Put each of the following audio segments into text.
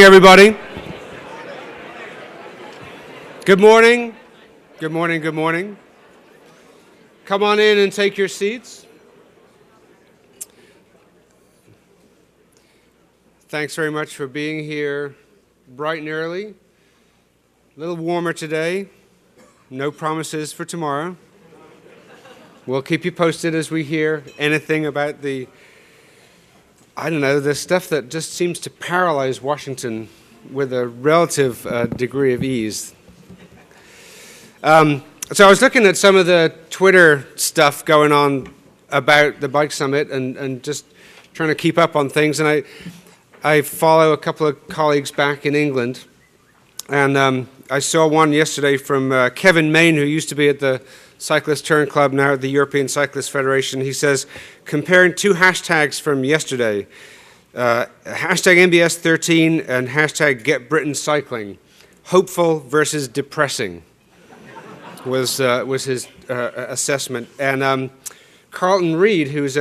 everybody. Good morning. Good morning, good morning. Come on in and take your seats. Thanks very much for being here bright and early. A little warmer today. No promises for tomorrow. We'll keep you posted as we hear anything about the stuff that just seems to paralyze Washington with a relative degree of ease. So I was looking at some of the Twitter stuff going on about the Bike Summit and just trying to keep up on things. And I follow a couple of colleagues back in England. And I saw one yesterday from Kevin Main, who used to be at the Cyclist Turn Club, now at the European Cyclist Federation. He says, comparing two hashtags from yesterday, hashtag MBS13 and hashtag Get Britain Cycling, hopeful versus depressing was his assessment. And Carlton Reid, who's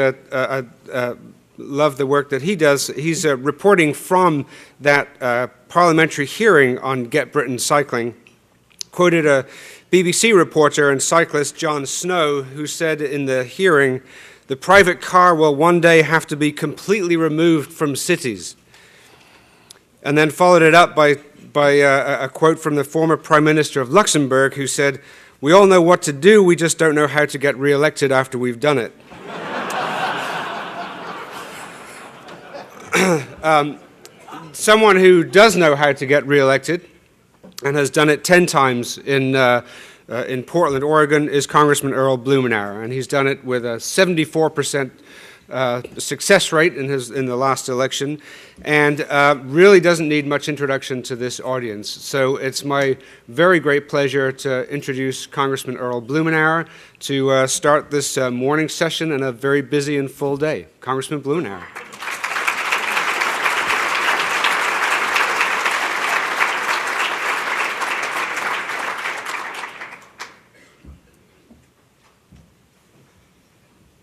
love the work that he does, he's reporting from that parliamentary hearing on Get Britain Cycling, quoted a BBC reporter and cyclist John Snow, who said in the hearing, the private car will one day have to be completely removed from cities. And then followed it up by a quote from the former Prime Minister of Luxembourg, who said, we all know what to do, we just don't know how to get re-elected after we've done it. Someone who does know how to get re-elected and has done it 10 times in Portland, Oregon, is Congressman Earl Blumenauer, and he's done it with a 74% success rate in the last election, and really doesn't need much introduction to this audience. So it's my very great pleasure to introduce Congressman Earl Blumenauer to start this morning session and a very busy and full day. Congressman Blumenauer.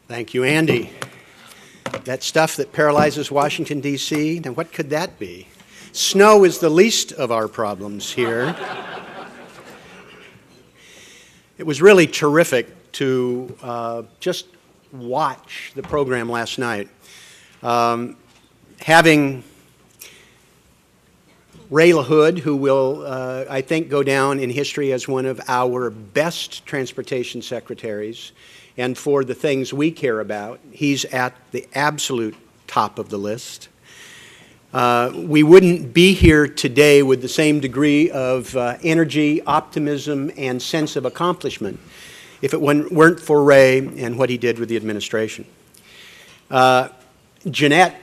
Thank you, Andy. That stuff that paralyzes Washington, D.C., now what could that be? Snow is the least of our problems here. It was really terrific to just watch the program last night. Having Ray LaHood, who will, I think, go down in history as one of our best transportation secretaries, and for the things we care about, he's at the absolute top of the list. We wouldn't be here today with the same degree of energy, optimism, and sense of accomplishment if it weren't for Ray and what he did with the administration. Jeanette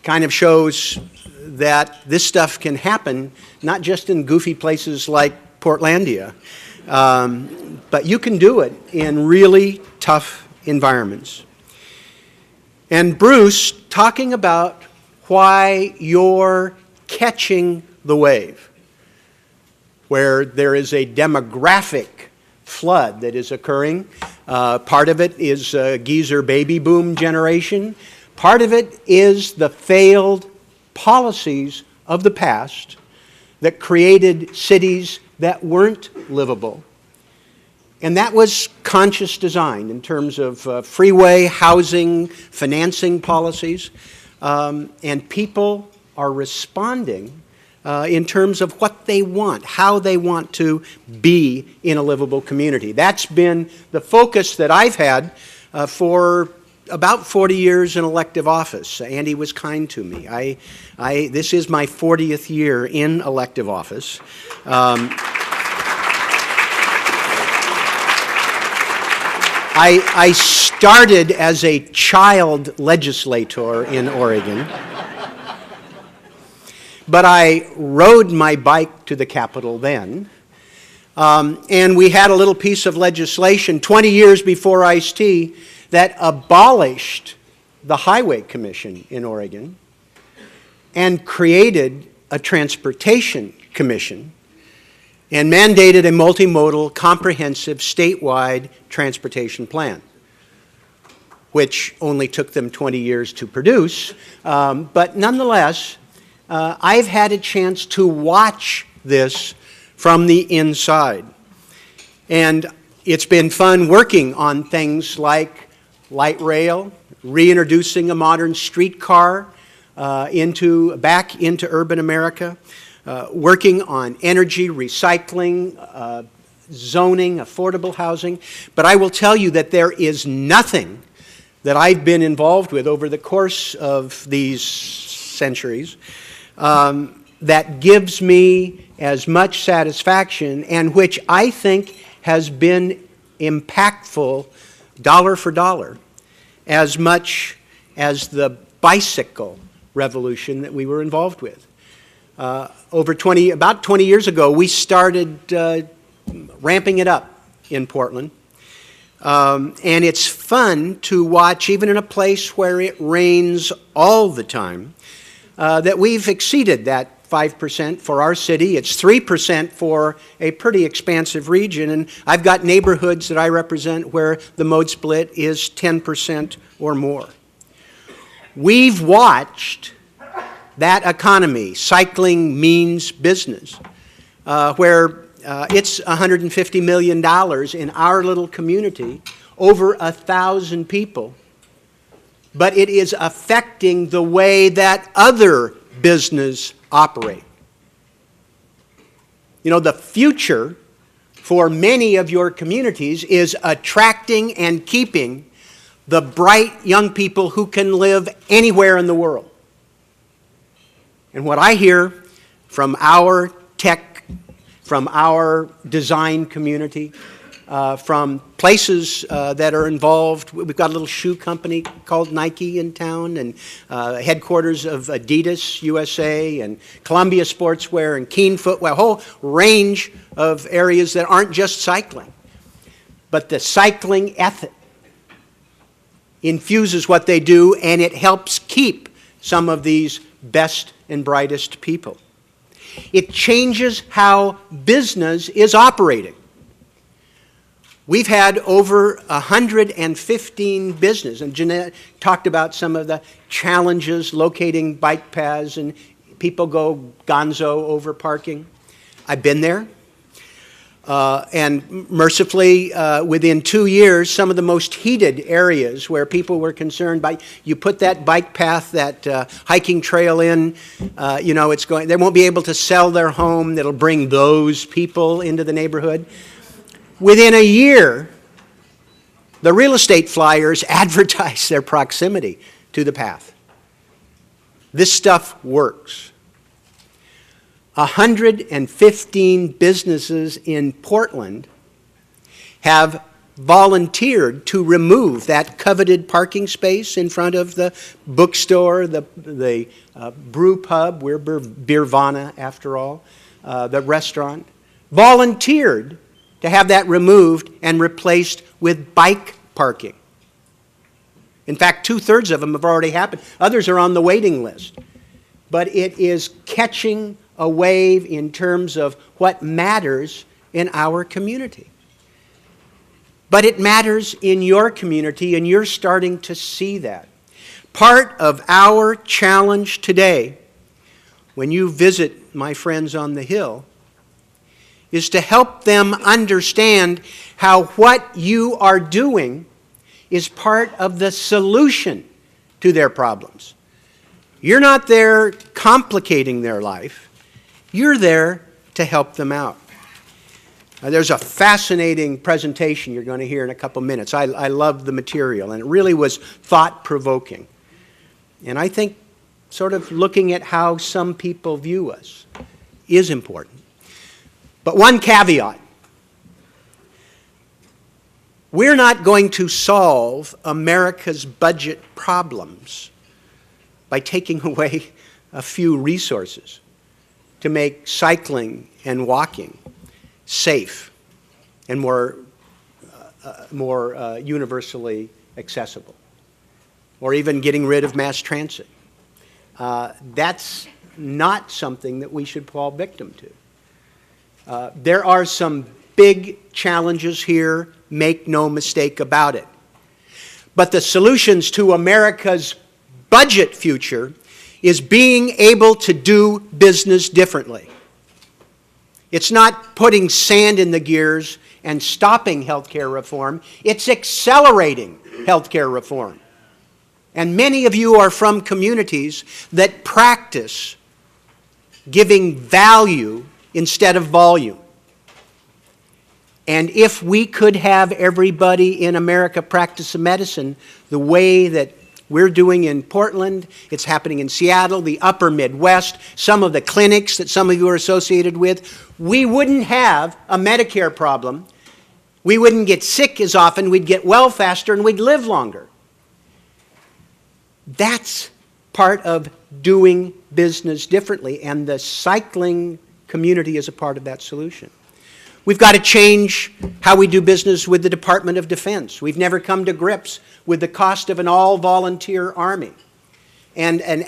kind of shows that this stuff can happen not just in goofy places like Portlandia, but you can do it in really tough environments. And Bruce, talking about why you're catching the wave, where there is a demographic flood that is occurring. Part of it is geezer baby boom generation. Part of it is the failed policies of the past that created cities that weren't livable. And that was conscious design in terms of freeway, housing, financing policies. And people are responding in terms of what they want, how they want to be in a livable community. That's been the focus that I've had for about 40 years in elective office. Andy was kind to me. This is my 40th year in elective office. I started as a child legislator in Oregon, but I rode my bike to the Capitol then, and we had a little piece of legislation 20 years before Ice-T that abolished the Highway Commission in Oregon and created a Transportation Commission and mandated a multimodal, comprehensive, statewide transportation plan, which only took them 20 years to produce. But nonetheless, I've had a chance to watch this from the inside. And it's been fun working on things like light rail, reintroducing a modern streetcar back into urban America, working on energy, recycling, zoning, affordable housing. But I will tell you that there is nothing that I've been involved with over the course of these centuries that gives me as much satisfaction and which I think has been impactful dollar for dollar as much as the bicycle revolution that we were involved with. About 20 years ago, we started ramping it up in Portland. And it's fun to watch, even in a place where it rains all the time, that we've exceeded that 5% for our city. It's 3% for a pretty expansive region. And I've got neighborhoods that I represent where the mode split is 10% or more. We've watched that economy, cycling means business, where it's $150 million in our little community, over 1,000 people, but it is affecting the way that other business operate. You know, the future for many of your communities is attracting and keeping the bright young people who can live anywhere in the world. And what I hear from our tech, from our design community, from places that are involved. We've got a little shoe company called Nike in town, and headquarters of Adidas USA, and Columbia Sportswear, and Keen Footwear, a whole range of areas that aren't just cycling. But the cycling ethic infuses what they do, and it helps keep some of these best and brightest people. It changes how business is operating. We've had over 115 businesses, and Jeanette talked about some of the challenges locating bike paths, and people go gonzo over parking. I've been there. And mercifully, within 2 years, some of the most heated areas where people were concerned by, you put that bike path, that hiking trail in, you know, they won't be able to sell their home. That'll bring those people into the neighborhood. Within a year, the real estate flyers advertise their proximity to the path. This stuff works. 115 businesses in Portland have volunteered to remove that coveted parking space in front of the bookstore, the brew pub, we're Beervana after all, the restaurant, volunteered to have that removed and replaced with bike parking. In fact, 2/3 of them have already happened. Others are on the waiting list. But it is catching a wave in terms of what matters in our community. But it matters in your community, and you're starting to see that. Part of our challenge today, when you visit my friends on the Hill, is to help them understand how what you are doing is part of the solution to their problems. You're not there complicating their life. You're there to help them out. There's a fascinating presentation you're going to hear in a couple minutes. I love the material, and it really was thought-provoking. And I think sort of looking at how some people view us is important. But one caveat. We're not going to solve America's budget problems by taking away a few resources to make cycling and walking safe and more universally accessible, or even getting rid of mass transit. That's not something that we should fall victim to. There are some big challenges here, make no mistake about it. But the solutions to America's budget future is being able to do business differently. It's not putting sand in the gears and stopping healthcare reform. It's accelerating healthcare reform. And many of you are from communities that practice giving value instead of volume. And if we could have everybody in America practice medicine the way that we're doing in Portland, it's happening in Seattle, the upper Midwest, some of the clinics that some of you are associated with, we wouldn't have a Medicare problem. We wouldn't get sick as often, we'd get well faster, and we'd live longer. That's part of doing business differently, and the cycling community is a part of that solution. We've got to change how we do business with the Department of Defense. We've never come to grips with the cost of an all-volunteer Army and an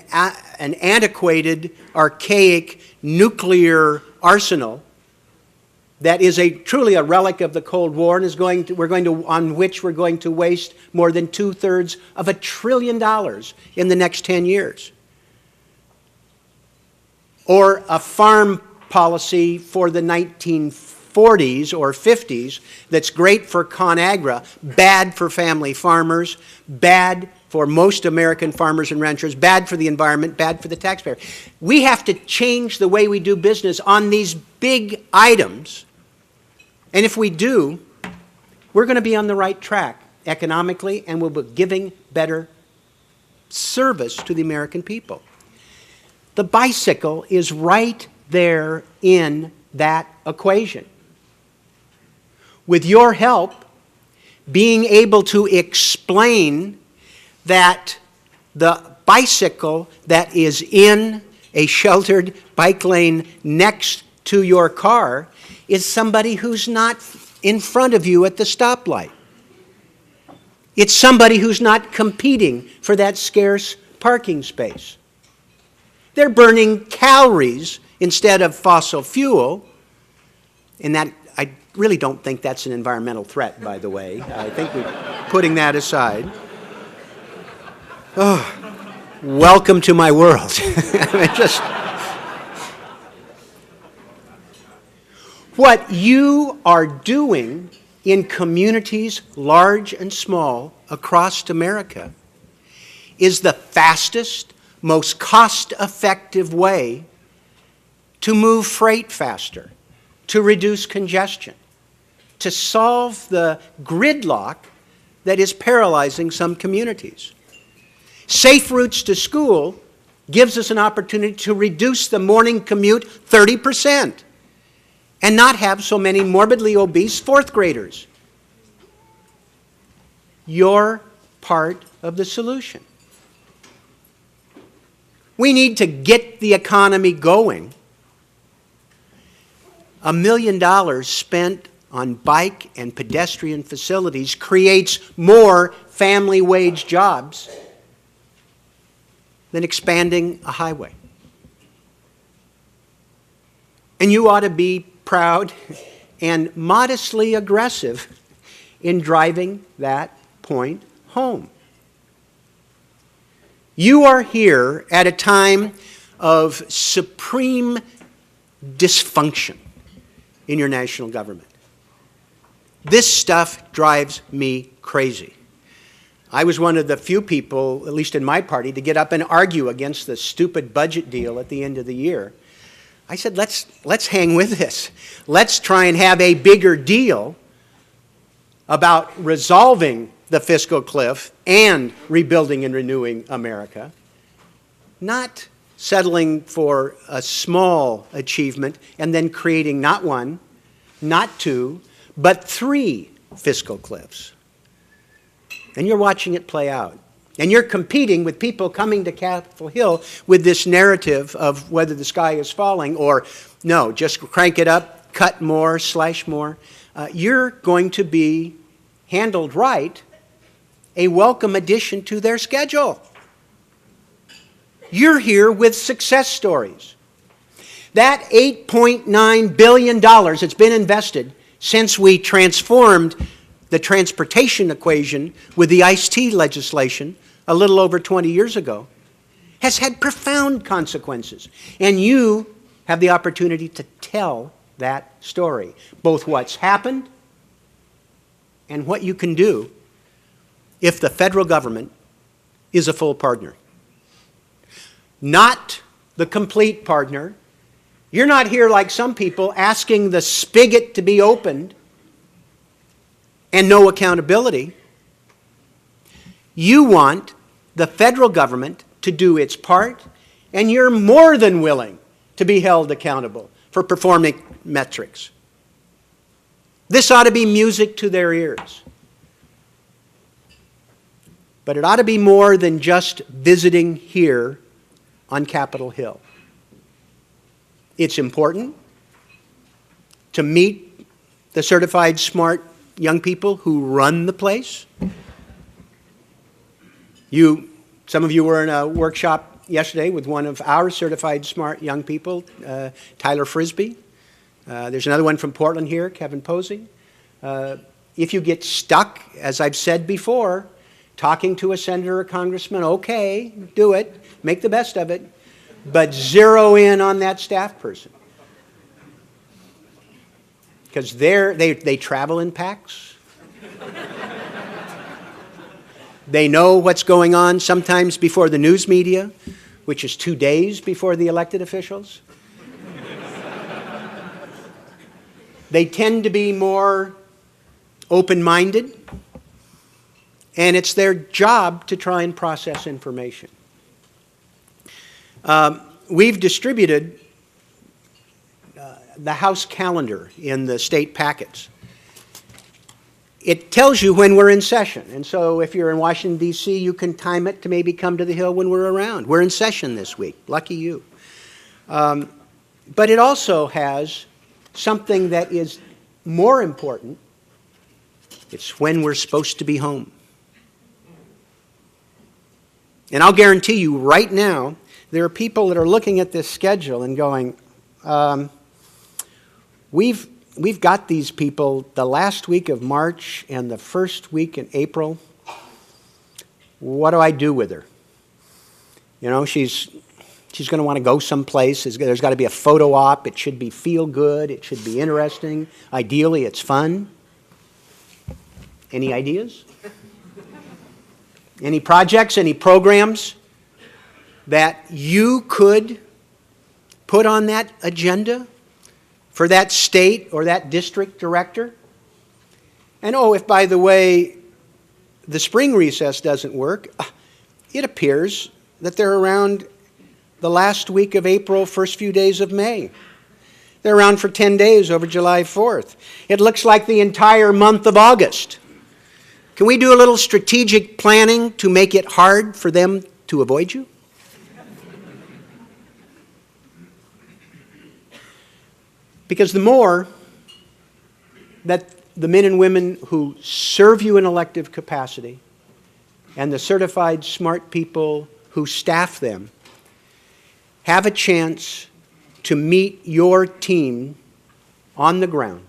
antiquated, archaic nuclear arsenal that is truly a relic of the Cold War and on which we're going to waste more than 2/3 of $1 trillion in the next 10 years. Or a farm policy for the 1940s or 50s that's great for ConAgra, bad for family farmers, bad for most American farmers and ranchers, bad for the environment, bad for the taxpayer. We have to change the way we do business on these big items. And if we do, we're going to be on the right track economically, and we'll be giving better service to the American people. The bicycle is right there in that equation. With your help, being able to explain that the bicycle that is in a sheltered bike lane next to your car is somebody who's not in front of you at the stoplight. It's somebody who's not competing for that scarce parking space. They're burning calories instead of fossil fuel, and that I really don't think that's an environmental threat, by the way. I think we're putting that aside. Oh, welcome to my world. What you are doing in communities large and small across America is the fastest, most cost-effective way to move freight faster, to reduce congestion, to solve the gridlock that is paralyzing some communities. Safe routes to school gives us an opportunity to reduce the morning commute 30% and not have so many morbidly obese fourth graders. You're part of the solution. We need to get the economy going. $1 million spent on bike and pedestrian facilities creates more family wage jobs than expanding a highway. And you ought to be proud and modestly aggressive in driving that point home. You are here at a time of supreme dysfunction in your national government. This stuff drives me crazy. I was one of the few people, at least in my party, to get up and argue against the stupid budget deal at the end of the year. I said, let's hang with this. Let's try and have a bigger deal about resolving the fiscal cliff and rebuilding and renewing America, not settling for a small achievement and then creating not one, not two, but 3 fiscal cliffs. And you're watching it play out. And you're competing with people coming to Capitol Hill with this narrative of whether the sky is falling or, no, just crank it up, cut more, slash more. You're going to be, handled right, a welcome addition to their schedule. You're here with success stories. That $8.9 billion that's been invested since we transformed the transportation equation with the ICE-T legislation a little over 20 years ago has had profound consequences. And you have the opportunity to tell that story, both what's happened and what you can do if the federal government is a full partner. Not the complete partner. You're not here like some people asking the spigot to be opened and no accountability. You want the federal government to do its part, and you're more than willing to be held accountable for performing metrics. This ought to be music to their ears. But it ought to be more than just visiting here on Capitol Hill. It's important to meet the certified smart young people who run the place. Some of you were in a workshop yesterday with one of our certified smart young people, Tyler Frisbee. There's another one from Portland here, Kevin Posey. If you get stuck, as I've said before, talking to a senator or congressman, okay, do it, make the best of it, but zero in on that staff person. Because they travel in packs. They know what's going on sometimes before the news media, which is 2 days before the elected officials. They tend to be more open-minded, and it's their job to try and process information. We've distributed the House calendar in the state packets. It tells you when we're in session, and so if you're in Washington, D.C., you can time it to maybe come to the Hill when we're around. We're in session this week. Lucky you. But it also has something that is more important. It's when we're supposed to be home. And I'll guarantee you right now, there are people that are looking at this schedule and going, we've got these people the last week of March and the first week in April. What do I do with her? You know, she's going to want to go someplace. There's got to be a photo op. It should be feel good. It should be interesting. Ideally, it's fun. Any ideas? Any projects, any programs that you could put on that agenda for that state or that district director? And oh, if by the way the spring recess doesn't work, it appears that they're around the last week of April, first few days of May. They're around for 10 days over July 4th. It looks like the entire month of August. Can we do a little strategic planning to make it hard for them to avoid you? Because the more that the men and women who serve you in elective capacity and the certified smart people who staff them have a chance to meet your team on the ground,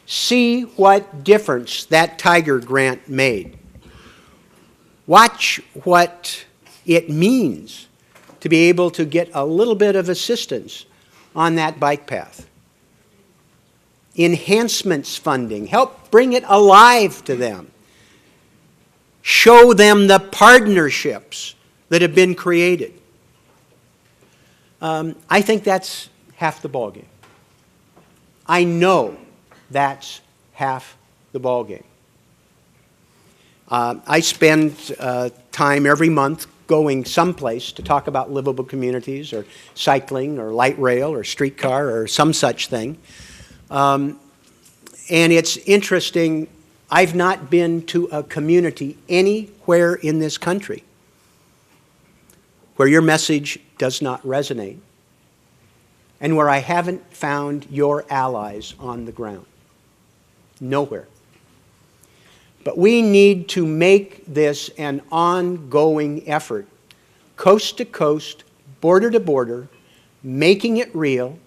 see what difference that Tiger grant made. Watch what it means to be able to get a little bit of assistance on that bike path. Enhancements funding, help bring it alive to them. Show them the partnerships that have been created. I think that's half the ballgame. I know that's half the ballgame. I spend time every month going someplace to talk about livable communities or cycling or light rail or streetcar or some such thing. And it's interesting, I've not been to a community anywhere in this country where your message does not resonate and where I haven't found your allies on the ground. Nowhere. But we need to make this an ongoing effort, coast to coast, border to border, making it real,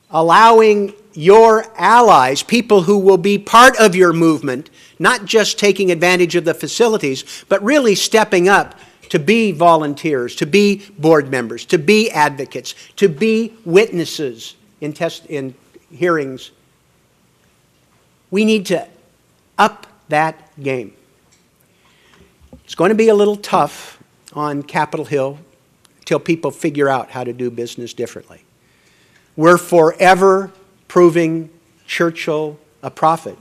allowing your allies, people who will be part of your movement, not just taking advantage of the facilities, but really stepping up to be volunteers, to be board members, to be advocates, to be witnesses in hearings. We need to up that game. It's going to be a little tough on Capitol Hill till people figure out how to do business differently. We're forever proving Churchill a prophet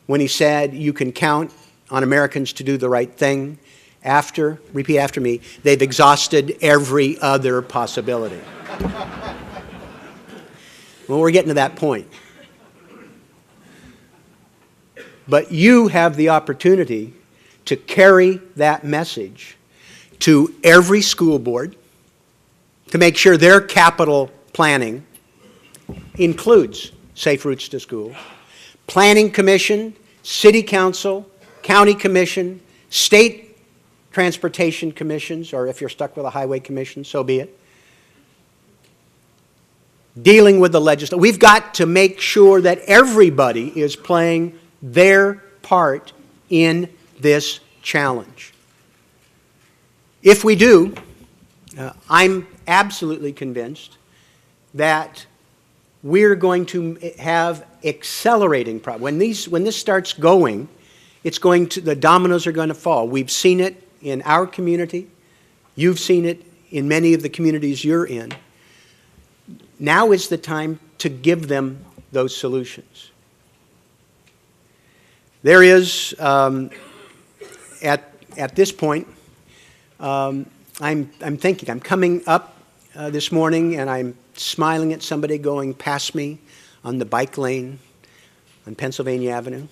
when he said you can count on Americans to do the right thing after, repeat after me, they've exhausted every other possibility. Well, we're getting to that point. But you have the opportunity to carry that message to every school board to make sure their capital planning includes safe routes to school. Planning Commission, City Council, County Commission, State Transportation Commissions, or if you're stuck with a Highway Commission, so be it. Dealing with the legislature. We've got to make sure that everybody is playing their part in this challenge. If we do, I'm absolutely convinced that we're going to have accelerating problems. When this starts going, the dominoes are going to fall. We've seen it in our community. You've seen it in many of the communities you're in. Now is the time to give them those solutions. There is, at this point, I'm thinking, I'm coming up this morning and I'm smiling at somebody going past me on the bike lane on Pennsylvania Avenue.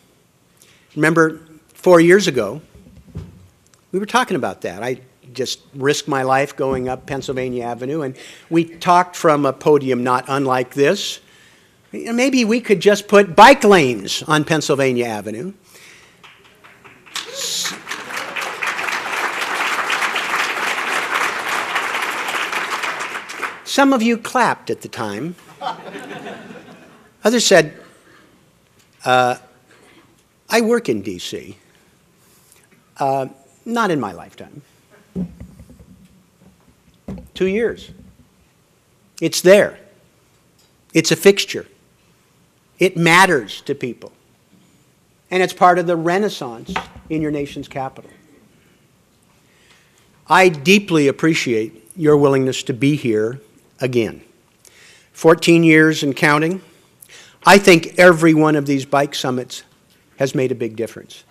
Remember, 4 years ago, we were talking about that. I just risked my life going up Pennsylvania Avenue, and we talked from a podium not unlike this. Maybe we could just put bike lanes on Pennsylvania Avenue. Some of you clapped at the time. Others said, I work in D.C. Not in my lifetime. 2 years. It's there. It's a fixture. It matters to people. And it's part of the renaissance in your nation's capital. I deeply appreciate your willingness to be here again. 14 years and counting. I think every one of these bike summits has made a big difference.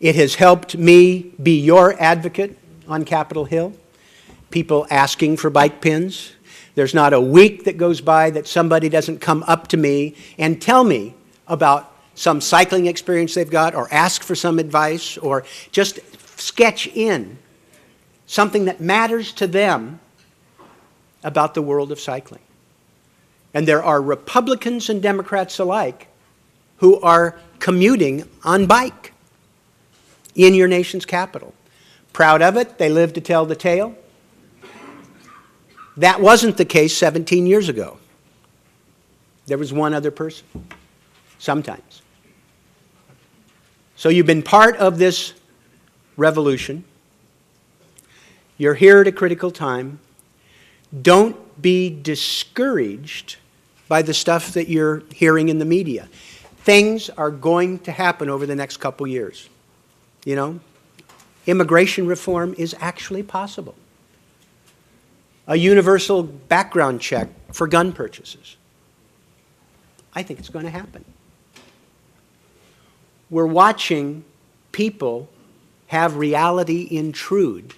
It has helped me be your advocate on Capitol Hill. People asking for bike pins. There's not a week that goes by that somebody doesn't come up to me and tell me about some cycling experience they've got, or ask for some advice, or just sketch in something that matters to them about the world of cycling. And there are Republicans and Democrats alike who are commuting on bike in your nation's capital. Proud of it, they live to tell the tale. That wasn't the case 17 years ago. There was one other person, sometimes. So you've been part of this revolution. You're here at a critical time. Don't be discouraged by the stuff that you're hearing in the media. Things are going to happen over the next couple years. You know, immigration reform is actually possible. A universal background check for gun purchases. I think it's going to happen. We're watching people have reality intrude,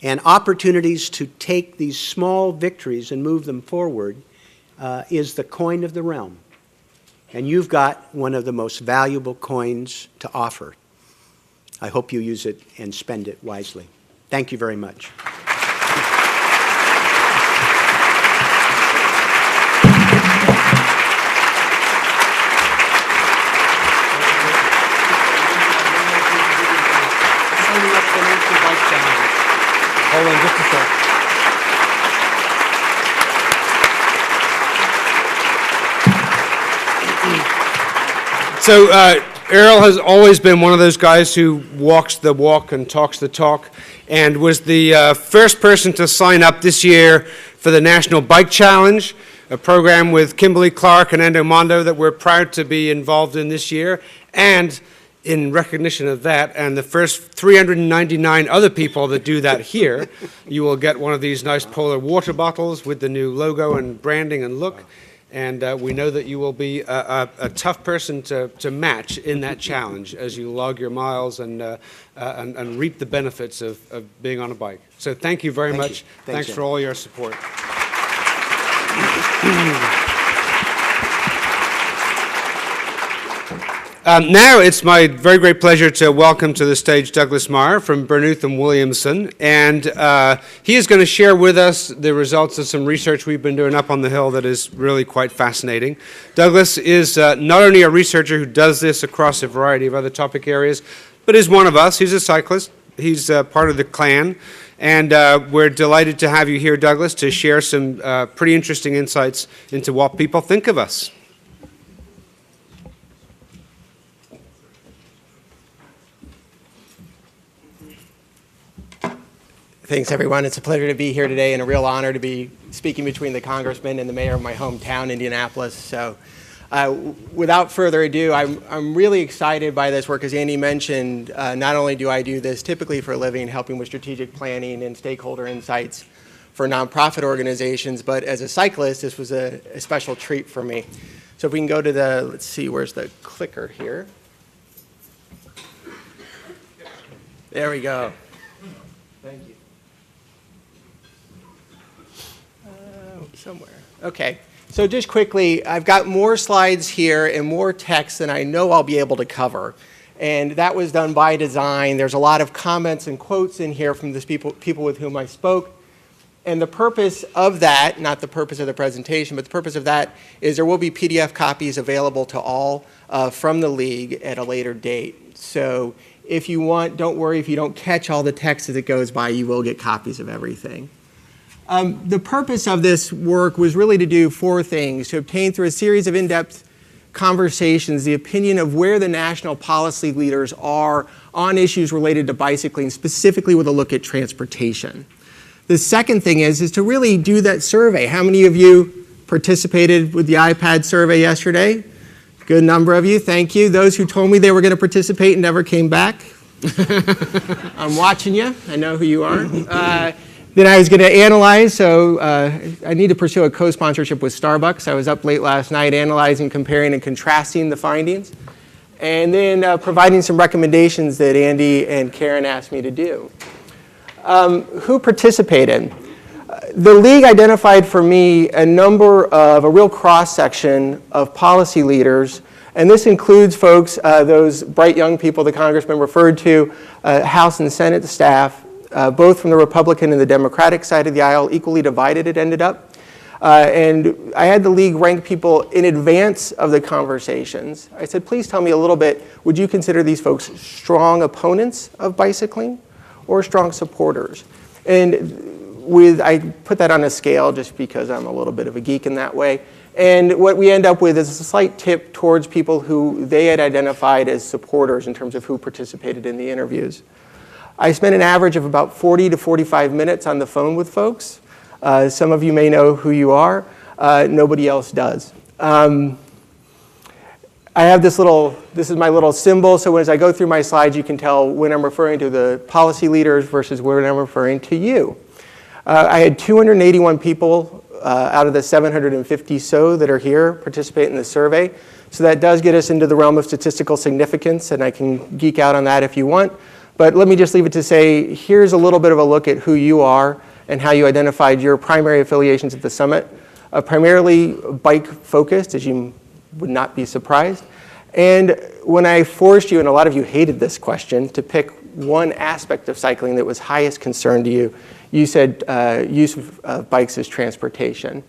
and opportunities to take these small victories and move them forward is the coin of the realm. And you've got one of the most valuable coins to offer. I hope you use it and spend it wisely. Thank you very much. Hold on just a sec. So Errol has always been one of those guys who walks the walk and talks the talk. and was the first person to sign up this year for the National Bike Challenge, a program with Kimberly Clark and Endo Mondo that we're proud to be involved in this year. And in recognition of that, and the first 399 other people that do that here, you will get one of these nice Polar water bottles with the new logo and branding and look. And we know that you will be a tough person to match in that challenge as you log your miles and reap the benefits of being on a bike. So thank you very much. Thanks for all your support. Now it's my very great pleasure to welcome to the stage Douglas Meyer from Burnuth and Williamson, and he is going to share with us the results of some research we've been doing up on the Hill that is really quite fascinating. Douglas is not only a researcher who does this across a variety of other topic areas, but is one of us. He's a cyclist. He's part of the clan, and we're delighted to have you here, Douglas, to share some pretty interesting insights into what people think of us. Thanks, everyone. It's a pleasure to be here today and a real honor to be speaking between the congressman and the mayor of my hometown, Indianapolis. So without further ado, I'm really excited by this work. As Andy mentioned, not only do I do this typically for a living, helping with strategic planning and stakeholder insights for nonprofit organizations, but as a cyclist, this was a special treat for me. So if we can go to the, let's see, where's the clicker here? There we go. Thank you. Somewhere. Okay. So just quickly, I've got more slides here and more text than I know I'll be able to cover. And that was done by design. There's a lot of comments and quotes in here from the people with whom I spoke. And the purpose of that, not the purpose of the presentation, but the purpose of that is there will be PDF copies available to all from the League at a later date. So if you want, don't worry if you don't catch all the text as it goes by, you will get copies of everything. The purpose of this work was really to do four things: to obtain through a series of in-depth conversations the opinion of where the national policy leaders are on issues related to bicycling, specifically with a look at transportation. The second thing is to really do that survey. How many of you participated with the iPad survey yesterday? Good number of you, thank you. Those who told me they were going to participate and never came back. I'm watching you, I know who you are. Then I was going to analyze, so I need to pursue a co-sponsorship with Starbucks. I was up late last night analyzing, comparing, and contrasting the findings, and then providing some recommendations that Andy and Karen asked me to do. Who participated? The League identified for me a real cross-section of policy leaders, and this includes folks, those bright young people the Congressman referred to, House and Senate staff, both from the Republican and the Democratic side of the aisle, equally divided it ended up. And I had the League rank people in advance of the conversations. I said, please tell me a little bit, would you consider these folks strong opponents of bicycling or strong supporters? And I put that on a scale just because I'm a little bit of a geek in that way. And what we end up with is a slight tip towards people who they had identified as supporters in terms of who participated in the interviews. I spent an average of about 40 to 45 minutes on the phone with folks. Some of you may know who you are. Nobody else does. I have this is my little symbol, so as I go through my slides, you can tell when I'm referring to the policy leaders versus when I'm referring to you. I had 281 people out of the 750 so that are here participate in the survey. So that does get us into the realm of statistical significance, and I can geek out on that if you want. But let me just leave it to say, here's a little bit of a look at who you are and how you identified your primary affiliations at the summit. Primarily bike-focused, as you would not be surprised. And when I forced you, and a lot of you hated this question, to pick one aspect of cycling that was highest concern to you, you said use of bikes as transportation.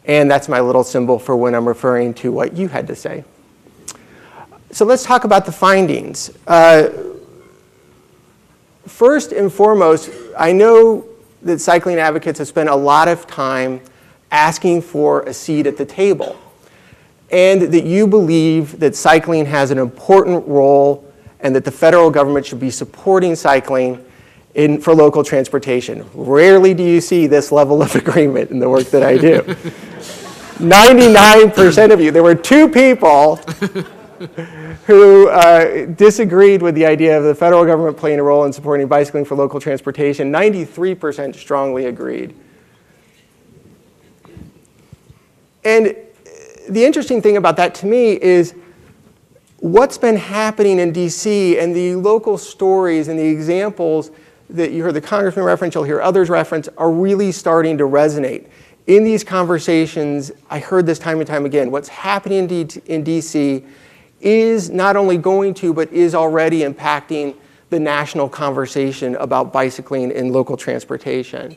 And that's my little symbol for when I'm referring to what you had to say. So let's talk about the findings. First and foremost, I know that cycling advocates have spent a lot of time asking for a seat at the table, and that you believe that cycling has an important role and that the federal government should be supporting cycling for local transportation. Rarely do you see this level of agreement in the work that I do. 99% of you. There were 2 people who disagreed with the idea of the federal government playing a role in supporting bicycling for local transportation. 93% strongly agreed. And the interesting thing about that to me is what's been happening in DC and the local stories and the examples that you heard the congressman reference, you'll hear others reference, are really starting to resonate. In these conversations, I heard this time and time again, what's happening in DC is not only going to, but is already impacting the national conversation about bicycling and local transportation.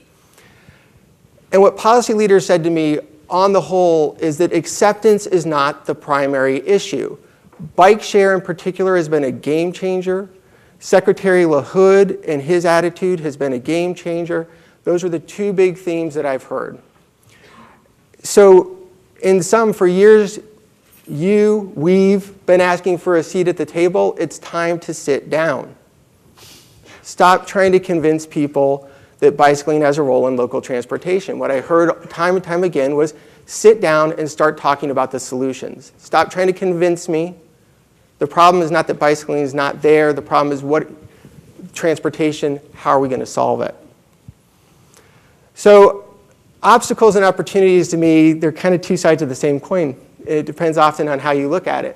And what policy leaders said to me on the whole is that acceptance is not the primary issue. Bike share in particular has been a game changer. Secretary LaHood and his attitude has been a game changer. Those are the 2 big themes that I've heard. So in sum, for years, we've been asking for a seat at the table. It's time to sit down. Stop trying to convince people that bicycling has a role in local transportation. What I heard time and time again was sit down and start talking about the solutions. Stop trying to convince me. The problem is not that bicycling is not there. The problem is what transportation, how are we going to solve it? So obstacles and opportunities to me, they're kind of 2 sides of the same coin. It depends often on how you look at it.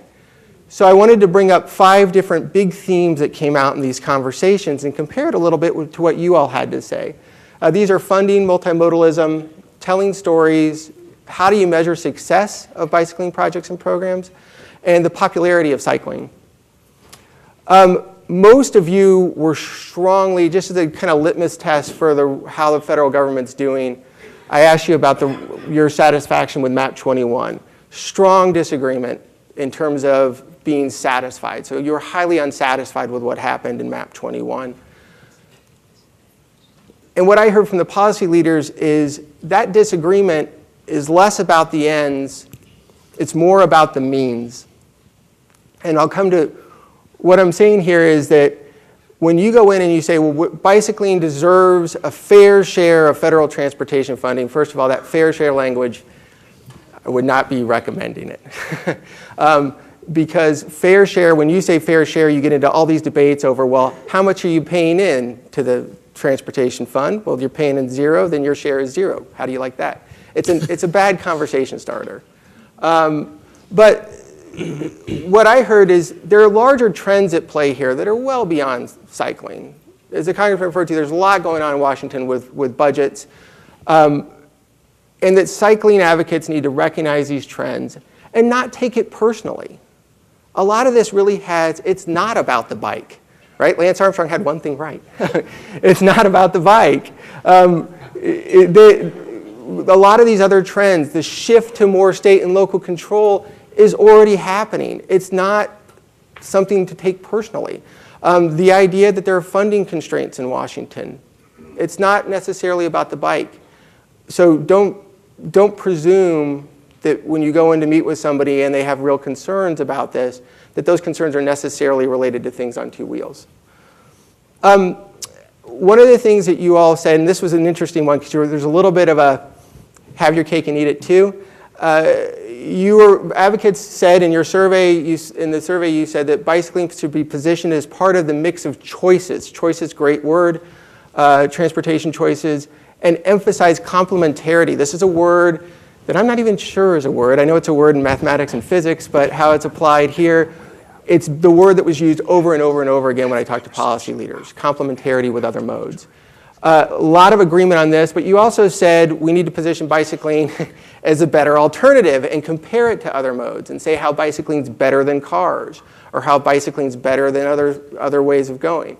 So I wanted to bring up 5 different big themes that came out in these conversations and compare it a little bit to what you all had to say. These are funding, multimodalism, telling stories, how do you measure success of bicycling projects and programs, and the popularity of cycling. Most of you were strongly, just as a kind of litmus test for how the federal government's doing, I asked you about your satisfaction with MAP 21. Strong disagreement in terms of being satisfied. So you're highly unsatisfied with what happened in MAP 21. And what I heard from the policy leaders is that disagreement is less about the ends, it's more about the means. And I'll come to what I'm saying here is that when you go in and you say, well, bicycling deserves a fair share of federal transportation funding, first of all, that fair share language, I would not be recommending it. Because fair share, when you say fair share, you get into all these debates over, well, how much are you paying in to the transportation fund? Well, if you're paying in 0, then your share is 0. How do you like that? It's a bad conversation starter. But what I heard is there are larger trends at play here that are well beyond cycling. As the congressman referred to, there's a lot going on in Washington with budgets. And that cycling advocates need to recognize these trends and not take it personally. A lot of this really it's not about the bike, right? Lance Armstrong had one thing right. It's not about the bike. A lot of these other trends, the shift to more state and local control is already happening. It's not something to take personally. The idea that there are funding constraints in Washington, it's not necessarily about the bike. So don't presume that when you go in to meet with somebody and they have real concerns about this, that those concerns are necessarily related to things on 2 wheels. One of the things that you all said, and this was an interesting one because there's a little bit of a have your cake and eat it too. Advocates said in your survey, in the survey you said that bicycling should be positioned as part of the mix of choices. Choices, great word, transportation choices, and emphasize complementarity. This is a word that I'm not even sure is a word. I know it's a word in mathematics and physics, but how it's applied here, it's the word that was used over and over and over again when I talked to policy leaders, complementarity with other modes. A lot of agreement on this, but you also said we need to position bicycling as a better alternative and compare it to other modes and say how bicycling is better than cars or how bicycling is better than other ways of going.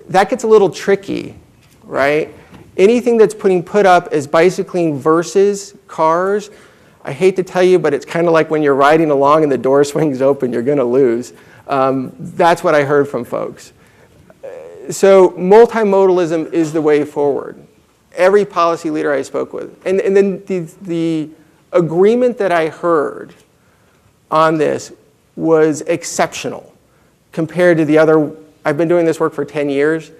That gets a little tricky, right? Anything that's put up as bicycling versus cars, I hate to tell you, but it's kind of like when you're riding along and the door swings open, you're going to lose. That's what I heard from folks. So multimodalism is the way forward. Every policy leader I spoke with. And then the agreement that I heard on this was exceptional compared to the other. I've been doing this work for 10 years.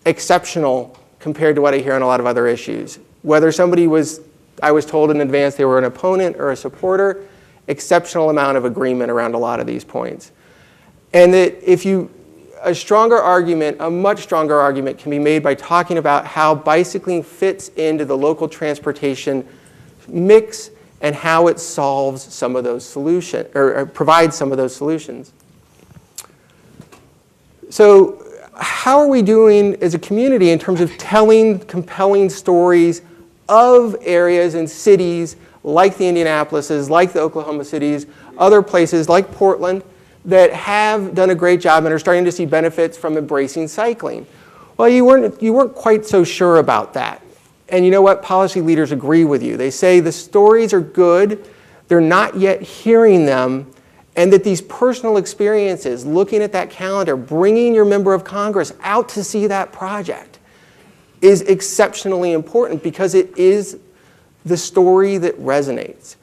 exceptional compared to what I hear on a lot of other issues. Whether somebody was, I was told in advance they were an opponent or a supporter, exceptional amount of agreement around a lot of these points. And that if you, a stronger argument, a much stronger argument can be made by talking about how bicycling fits into the local transportation mix and how it solves some of those solutions, or provides some of those solutions. So how are we doing as a community in terms of telling compelling stories of areas and cities like the Indianapolises, like the Oklahoma cities, other places like Portland that have done a great job and are starting to see benefits from embracing cycling? Well, you weren't quite so sure about that. And you know what? Policy leaders agree with you. They say the stories are good, they're not yet hearing them, and that these personal experiences, looking at that calendar, bringing your member of Congress out to see that project is exceptionally important because it is the story that resonates.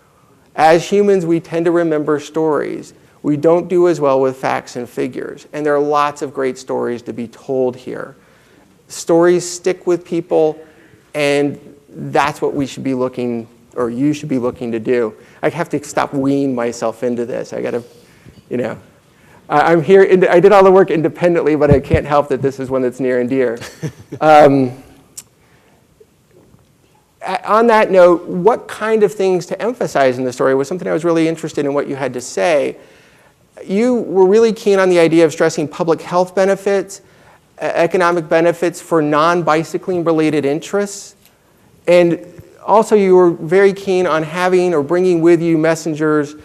As humans, we tend to remember stories. We don't do as well with facts and figures, and there are lots of great stories to be told here. Stories stick with people, and that's what we should be looking, or you should be looking to do. I have to stop weaning myself into this. I got to, you know, I'm here, I did all the work independently, but I can't help that this is one that's near and dear. On that note, what kind of things to emphasize in the story was something I was really interested in what you had to say. You were really keen on the idea of stressing public health benefits, economic benefits for non-bicycling related interests. And also you were very keen on having or bringing with you messengers,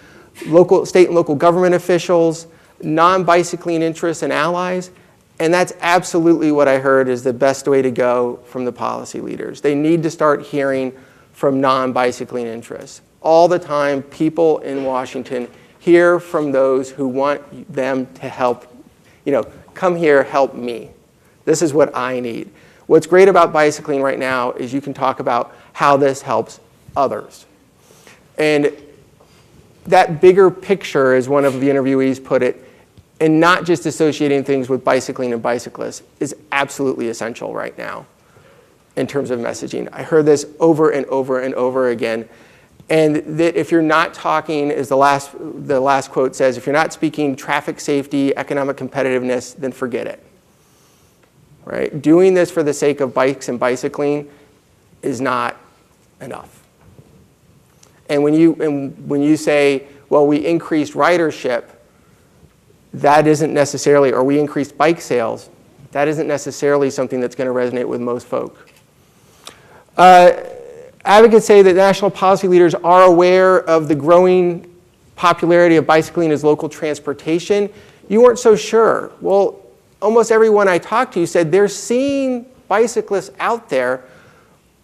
local, state and local government officials, non-bicycling interests and allies. And that's absolutely what I heard is the best way to go from the policy leaders. They need to start hearing from non-bicycling interests. All the time, people in Washington hear from those who want them to help, you know, come here, help me. This is what I need. What's great about bicycling right now is you can talk about how this helps others. And that bigger picture, as one of the interviewees put it, and not just associating things with bicycling and bicyclists, is absolutely essential right now in terms of messaging. I heard this over and over and over again. And that if you're not talking, as the last quote says, if you're not speaking traffic safety, economic competitiveness, then forget it. Right? Doing this for the sake of bikes and bicycling is not enough. And when you say, well, we increased ridership, that isn't necessarily, or we increased bike sales, that isn't necessarily something that's going to resonate with most folk. Advocates say that national policy leaders are aware of the growing popularity of bicycling as local transportation. You weren't so sure. Well, almost everyone I talked to said they're seeing bicyclists out there,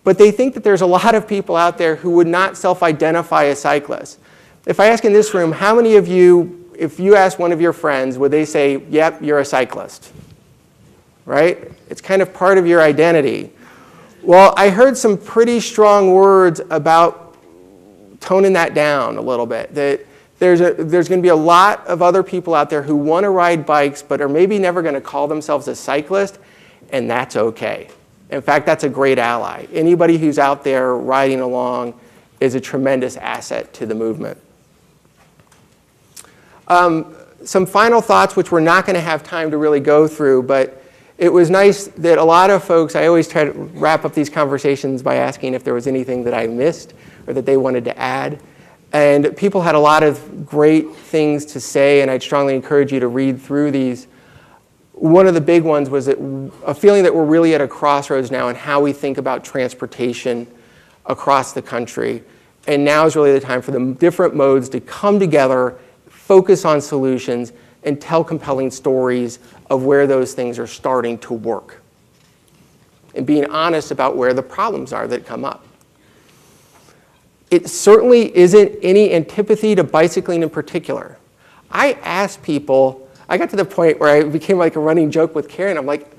but they think that there's a lot of people out there who would not self-identify as cyclists. If I ask in this room, how many of you, if you ask one of your friends, would they say, yep, you're a cyclist? Right? It's kind of part of your identity. Well, I heard some pretty strong words about toning that down a little bit, that there's going to be a lot of other people out there who want to ride bikes but are maybe never going to call themselves a cyclist, and that's okay. In fact, that's a great ally. Anybody who's out there riding along is a tremendous asset to the movement. Some final thoughts, which we're not going to have time to really go through, but it was nice that a lot of folks, I always try to wrap up these conversations by asking if there was anything that I missed or that they wanted to add. And people had a lot of great things to say, and I'd strongly encourage you to read through these. One of the big ones was that a feeling that we're really at a crossroads now in how we think about transportation across the country. And now is really the time for the different modes to come together, focus on solutions, and tell compelling stories of where those things are starting to work. And being honest about where the problems are that come up. It certainly isn't any antipathy to bicycling in particular. I asked people, I got to the point where I became like a running joke with Karen. I'm like,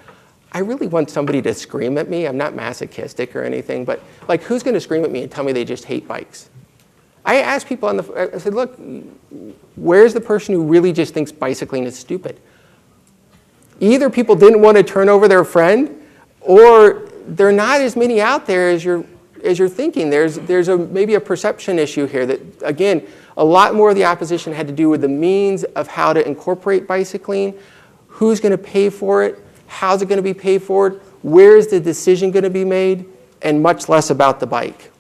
I really want somebody to scream at me. I'm not masochistic or anything, but like, who's going to scream at me and tell me they just hate bikes? I asked people I said, look, where's the person who really just thinks bicycling is stupid? Either people didn't want to turn over their friend or there are not as many out there as you're thinking. There's maybe a perception issue here that, again, a lot more of the opposition had to do with the means of how to incorporate bicycling, who's going to pay for it, how's it going to be paid for, where is the decision going to be made, and much less about the bike.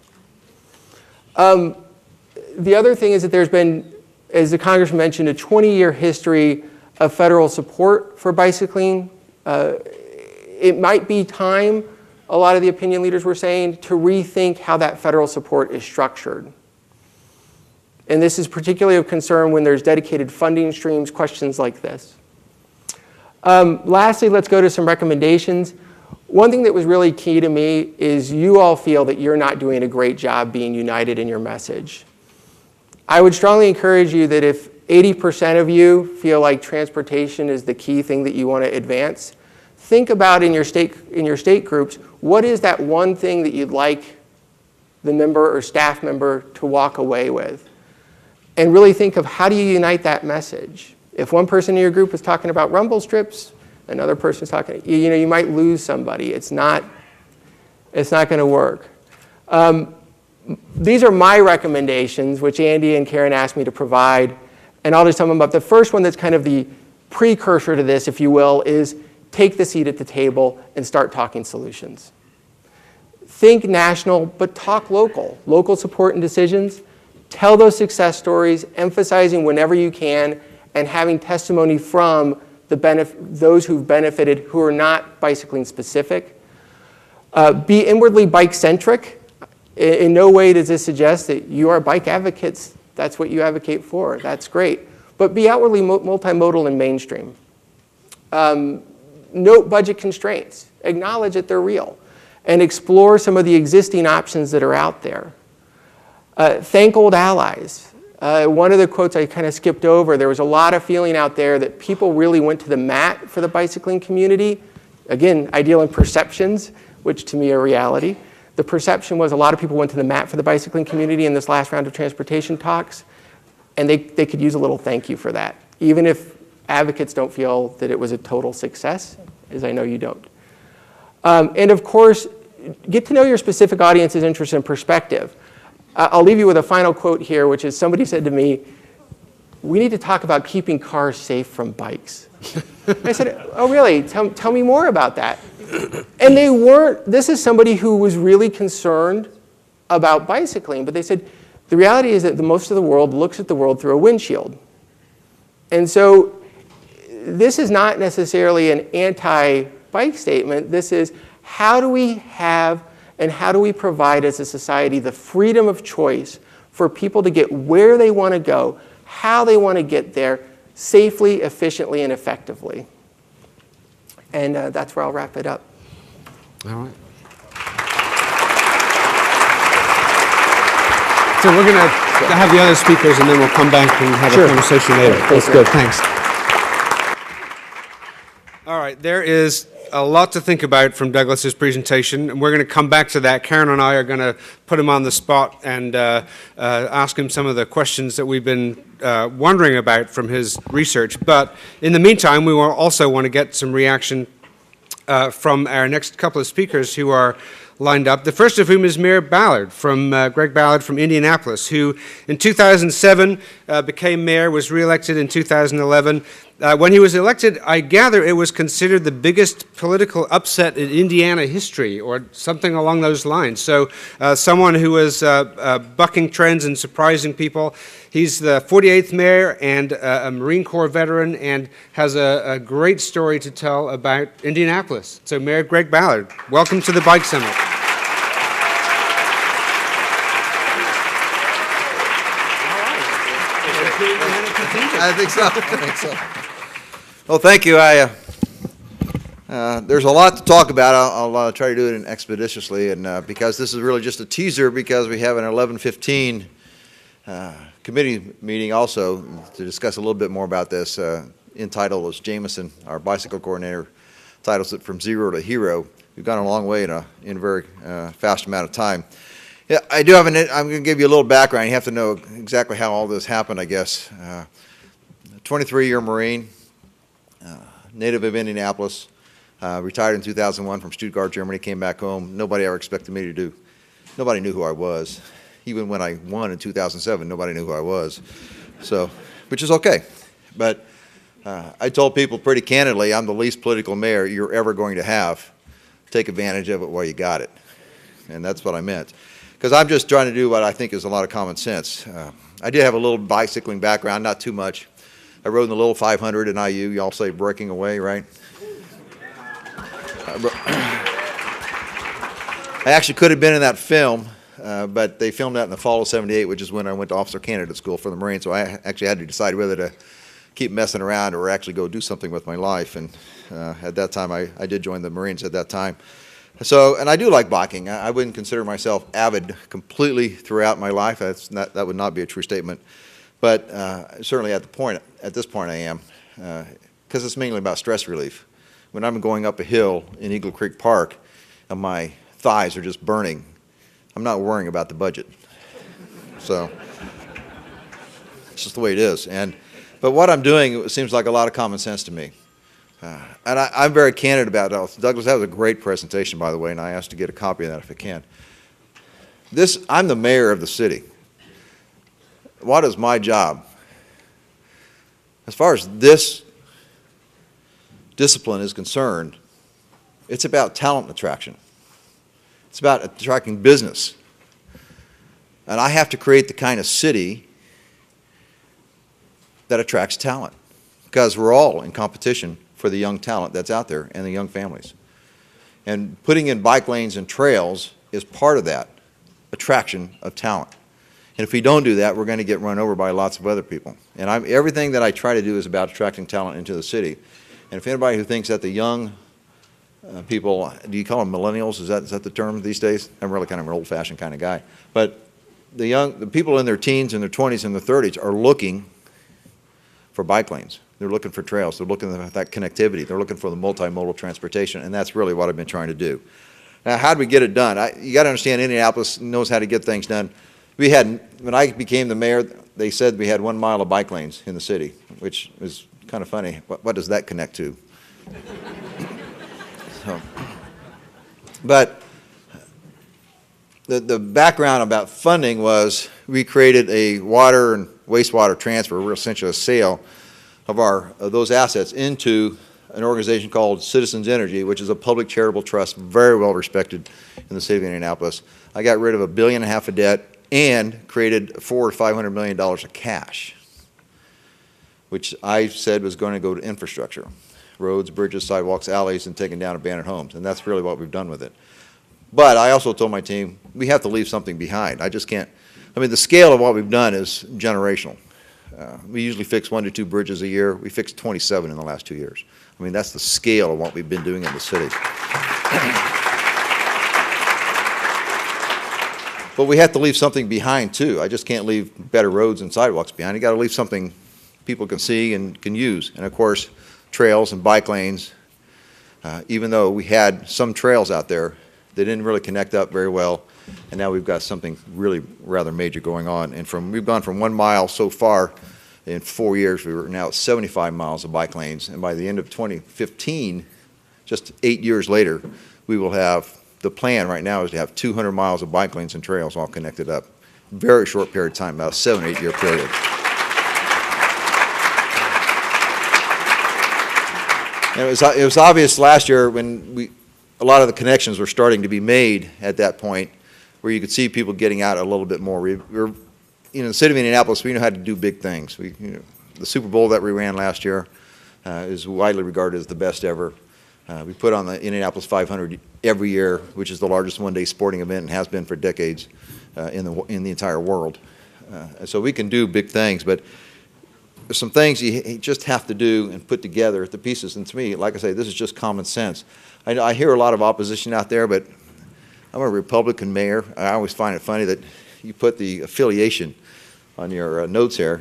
The other thing is that there's been, as the Congressman mentioned, a 20-year history of federal support for bicycling. It might be time, a lot of the opinion leaders were saying, to rethink how that federal support is structured. And this is particularly of concern when there's dedicated funding streams, questions like this. Lastly, let's go to some recommendations. One thing that was really key to me is you all feel that you're not doing a great job being united in your message. I would strongly encourage you that if 80% of you feel like transportation is the key thing that you want to advance, think about in your state groups, what is that one thing that you'd like the member or staff member to walk away with? And really think of how do you unite that message? If one person in your group is talking about rumble strips, another person's talking, you might lose somebody. It's not going to work. These are my recommendations, which Andy and Karen asked me to provide, and I'll just tell them about. The first one that's kind of the precursor to this, if you will, is take the seat at the table and start talking solutions. Think national, but talk local. Local support and decisions. Tell those success stories, emphasizing whenever you can, and having testimony from those who've benefited who are not bicycling specific. Be inwardly bike-centric. In no way does this suggest that you are bike advocates. That's what you advocate for. That's great. But be outwardly multimodal and mainstream. Note budget constraints. Acknowledge that they're real. And explore some of the existing options that are out there. Thank old allies. One of the quotes I kind of skipped over, there was a lot of feeling out there that people really went to the mat for the bicycling community. Again, ideal in perceptions, which to me are reality. The perception was a lot of people went to the mat for the bicycling community in this last round of transportation talks, and they could use a little thank you for that, even if advocates don't feel that it was a total success, as I know you don't. And of course, get to know your specific audience's interest and perspective. I'll leave you with a final quote here, which is somebody said to me, we need to talk about keeping cars safe from bikes. I said, oh really? Tell me more about that. And they weren't, this is somebody who was really concerned about bicycling, but they said, the reality is that most of the world looks at the world through a windshield. And so this is not necessarily an anti-bike statement. This is how do we have and how do we provide as a society the freedom of choice for people to get where they want to go, how they want to get there, safely, efficiently, and effectively. And that's where I'll wrap it up. All right. So we're going to have the other speakers, and then we'll come back and have a conversation later. That's good. Thanks. All right. There is a lot to think about from Douglas's presentation, and we're going to come back to that. Karen and I are going to put him on the spot and ask him some of the questions that we've been wondering about from his research. But in the meantime, we will also want to get some reaction from our next couple of speakers who are lined up. The first of whom is Mayor Ballard, Greg Ballard from Indianapolis, who in 2007 became mayor, was reelected in 2011. When he was elected, I gather it was considered the biggest political upset in Indiana history, or something along those lines. So someone who was bucking trends and surprising people. He's the 48th mayor and a Marine Corps veteran, and has a great story to tell about Indianapolis. So Mayor Greg Ballard, welcome to the Bike Summit. I think so. Well, thank you. There's a lot to talk about. I'll try to do it expeditiously, and because this is really just a teaser, because we have an 11:15 committee meeting also to discuss a little bit more about this. Entitled, as Jameson, our bicycle coordinator, titles it "From Zero to Hero." We've gone a long way in a very fast amount of time. Yeah, I do have I'm going to give you a little background. You have to know exactly how all this happened, I guess. 23-year Marine, native of Indianapolis, Retired in 2001 from Stuttgart, Germany, came back home. Nobody ever expected me to do. Nobody knew who I was. Even when I won in 2007, nobody knew who I was. So, which is okay. But I told people pretty candidly, I'm the least political mayor you're ever going to have. Take advantage of it while you got it. And that's what I meant. Because I'm just trying to do what I think is a lot of common sense. I did have a little bicycling background, not too much. I rode in the little 500 in IU. Y'all say breaking away, right? I actually could have been in that film, but they filmed that in the fall of '78, which is when I went to officer candidate school for the Marines. So I actually had to decide whether to keep messing around or actually go do something with my life. And at that time, I did join the Marines at that time. So, and I do like biking. I wouldn't consider myself avid completely throughout my life. That would not be a true statement. But certainly at this point I am, because it's mainly about stress relief. When I'm going up a hill in Eagle Creek Park and my thighs are just burning, I'm not worrying about the budget. So it's just the way it is. But what I'm doing, it seems like a lot of common sense to me. And I'm very candid about it. Douglas, that was a great presentation, by the way, and I asked to get a copy of that if I can. I'm the mayor of the city. What is my job? As far as this discipline is concerned, it's about talent attraction. It's about attracting business. And I have to create the kind of city that attracts talent, because we're all in competition for the young talent that's out there and the young families. And putting in bike lanes and trails is part of that attraction of talent. And if we don't do that, we're going to get run over by lots of other people. And everything that I try to do is about attracting talent into the city. And if anybody who thinks that the young people, do you call them millennials? Is that the term these days? I'm really kind of an old-fashioned kind of guy. But the people in their teens and their 20s and their 30s are looking for bike lanes. They're looking for trails. They're looking for that connectivity. They're looking for the multimodal transportation, and that's really what I've been trying to do. Now, how do we get it done? You got to understand, Indianapolis knows how to get things done. When I became the mayor, they said we had 1 mile of bike lanes in the city, which is kind of funny. What does that connect to? But the background about funding was we created a water and wastewater transfer, we're essentially a sale of those assets into an organization called Citizens Energy, which is a public charitable trust, very well respected in the city of Indianapolis. I got rid of $1.5 billion of debt and created $400 or $500 million of cash, which I said was going to go to infrastructure, roads, bridges, sidewalks, alleys, and taking down abandoned homes. And that's really what we've done with it. But I also told my team, we have to leave something behind. I just can't. I mean, the scale of what we've done is generational. We usually fix 1 to 2 bridges a year. We fixed 27 in the last 2 years. I mean, that's the scale of what we've been doing in the city. But we have to leave something behind, too. I just can't leave better roads and sidewalks behind. You got to leave something people can see and can use. And, of course, trails and bike lanes, even though we had some trails out there, they didn't really connect up very well. And now we've got something really rather major going on. And we've gone from 1 mile so far in 4 years. We were now at 75 miles of bike lanes. And by the end of 2015, just 8 years later, we will have, the plan right now is to have 200 miles of bike lanes and trails all connected up. Very short period of time, about a 7 or 8 year period. And it was obvious last year when a lot of the connections were starting to be made at that point, where you could see people getting out a little bit more. We're in the city of Indianapolis, we know how to do big things. The Super Bowl that we ran last year is widely regarded as the best ever. We put on the Indianapolis 500 every year, which is the largest one-day sporting event and has been for decades in the entire world. So we can do big things, but there's some things you just have to do and put together the pieces. And to me, like I say, this is just common sense. I hear a lot of opposition out there, but I'm a Republican mayor. I always find it funny that you put the affiliation on your notes here.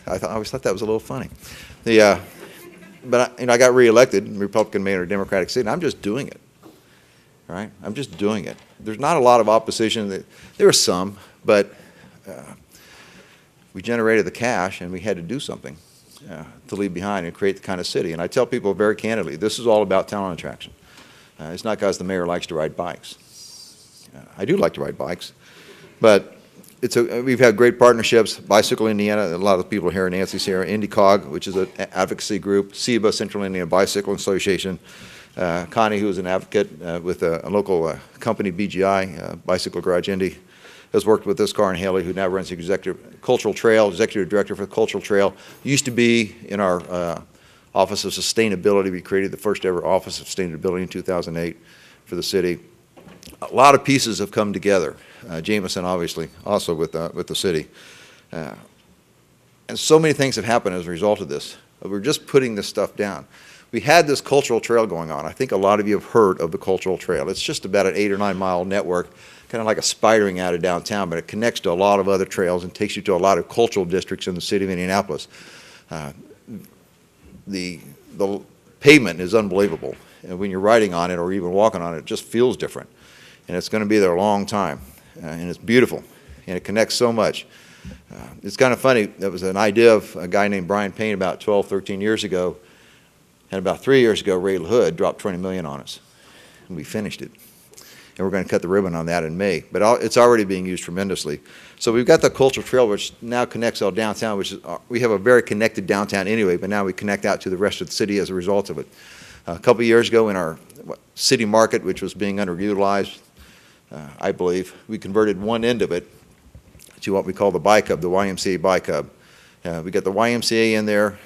I always thought that was a little funny. But I got reelected, Republican mayor of a Democratic city, and I'm just doing it. All right? I'm just doing it. There's not a lot of opposition. There are some, but we generated the cash and we had to do something. to leave behind and create the kind of city. And I tell people very candidly, this is all about talent attraction. It's not because the mayor likes to ride bikes. I do like to ride bikes, but we've had great partnerships. Bicycle Indiana, a lot of people here, Nancy's here, IndyCog, which is an advocacy group, SEBA, Central Indiana Bicycle Association, Connie, who is an advocate with a local company, BGI, Bicycle Garage Indy, has worked with this Karin Haley, who now runs the executive director for the Cultural Trail. Used to be in our Office of Sustainability. We created the first ever Office of Sustainability in 2008 for the city. A lot of pieces have come together. Jameson, obviously, also with the city. And so many things have happened as a result of this. We're just putting this stuff down. We had this cultural trail going on. I think a lot of you have heard of the cultural trail. It's just about an 8 or 9 mile network, kind of like a spidering out of downtown, but it connects to a lot of other trails and takes you to a lot of cultural districts in the city of Indianapolis. The pavement is unbelievable. And when you're riding on it or even walking on it, it just feels different. And it's going to be there a long time. And it's beautiful. And it connects so much. It's kind of funny. That was an idea of a guy named Brian Payne about 12, 13 years ago. And about 3 years ago, Ray LaHood dropped $20 million on us. And we finished it. And we're going to cut the ribbon on that in May. But it's already being used tremendously. So we've got the cultural trail, which now connects all downtown, which is, we have a very connected downtown anyway, but now we connect out to the rest of the city as a result of it. A couple of years ago in our city market, which was being underutilized, I believe, we converted one end of it to what we call the Bike Hub, the YMCA Bike Hub. We got the YMCA in there.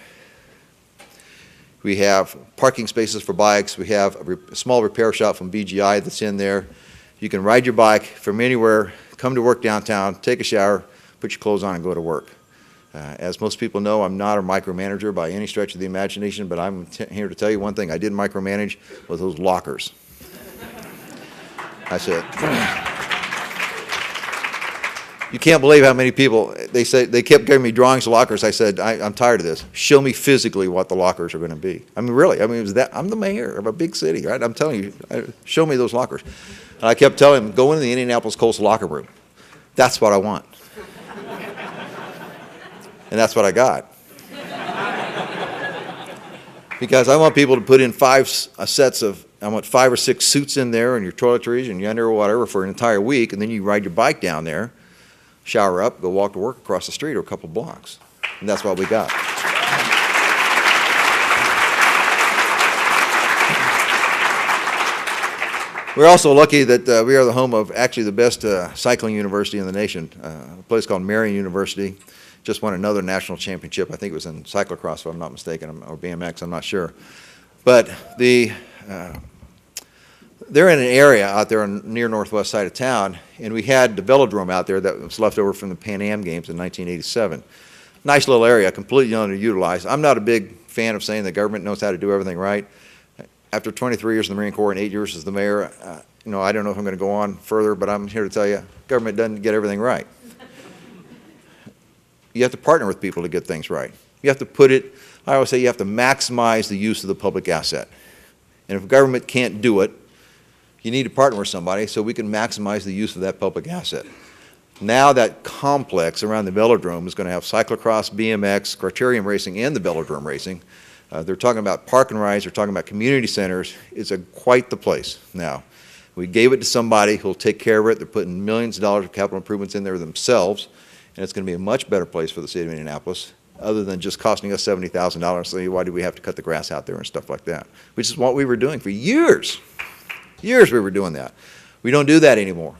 We have parking spaces for bikes. We have a small repair shop from BGI that's in there. You can ride your bike from anywhere, come to work downtown, take a shower, put your clothes on and go to work. As most people know, I'm not a micromanager by any stretch of the imagination, but I'm here to tell you one thing I did micromanage was those lockers. I said, you can't believe how many people, they kept giving me drawings of lockers. I said, I'm tired of this. Show me physically what the lockers are going to be. I mean, really, I mean, it was that, I'm the mayor of a big city, right? I'm telling you, show me those lockers. And I kept telling him, go into the Indianapolis Colts locker room. That's what I want. And that's what I got. Because I want people to put in I want 5 or 6 suits in there and your toiletries and your underwear or whatever for an entire week, and then you ride your bike down there, shower up, go walk to work across the street or a couple blocks. And that's what we got. We're also lucky that we are the home of actually the best cycling university in the nation, a place called Marion University. Just won another national championship. I think it was in cyclocross, if I'm not mistaken, or BMX, I'm not sure. But they're in an area out there on near northwest side of town, and we had the velodrome out there that was left over from the Pan Am Games in 1987. Nice little area, completely underutilized. I'm not a big fan of saying the government knows how to do everything right. After 23 years in the Marine Corps and 8 years as the mayor, I don't know if I'm going to go on further, but I'm here to tell you, government doesn't get everything right. You have to partner with people to get things right. You have to put it, I always say you have to maximize the use of the public asset. And if government can't do it, you need to partner with somebody so we can maximize the use of that public asset. Now that complex around the velodrome is going to have cyclocross, BMX, criterium racing, and the velodrome racing. They're talking about park and rides, they're talking about community centers. It's quite the place now. We gave it to somebody who will take care of it. They're putting millions of dollars of capital improvements in there themselves, and it's going to be a much better place for the city of Indianapolis, other than just costing us $70,000. So why do we have to cut the grass out there and stuff like that? Which is what we were doing for years. Years we were doing that. We don't do that anymore.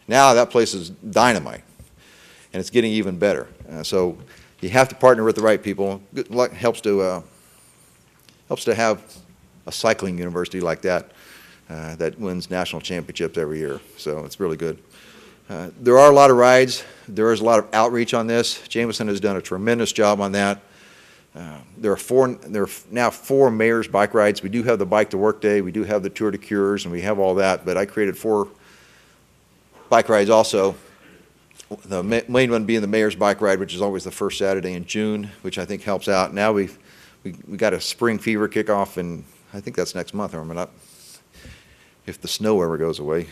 Now that place is dynamite, and it's getting even better. So you have to partner with the right people. It helps to have a cycling university like that that wins national championships every year. So it's really good. There are a lot of rides. There is a lot of outreach on this. Jameson has done a tremendous job on that. There are now 4 mayor's bike rides. We do have the Bike to Work Day. We do have the Tour de Cures, and we have all that. But I created 4 bike rides also. The main one being the mayor's bike ride, which is always the first Saturday in June, which I think helps out. Now we got a spring fever kickoff, and I think that's next month, or not, if the snow ever goes away.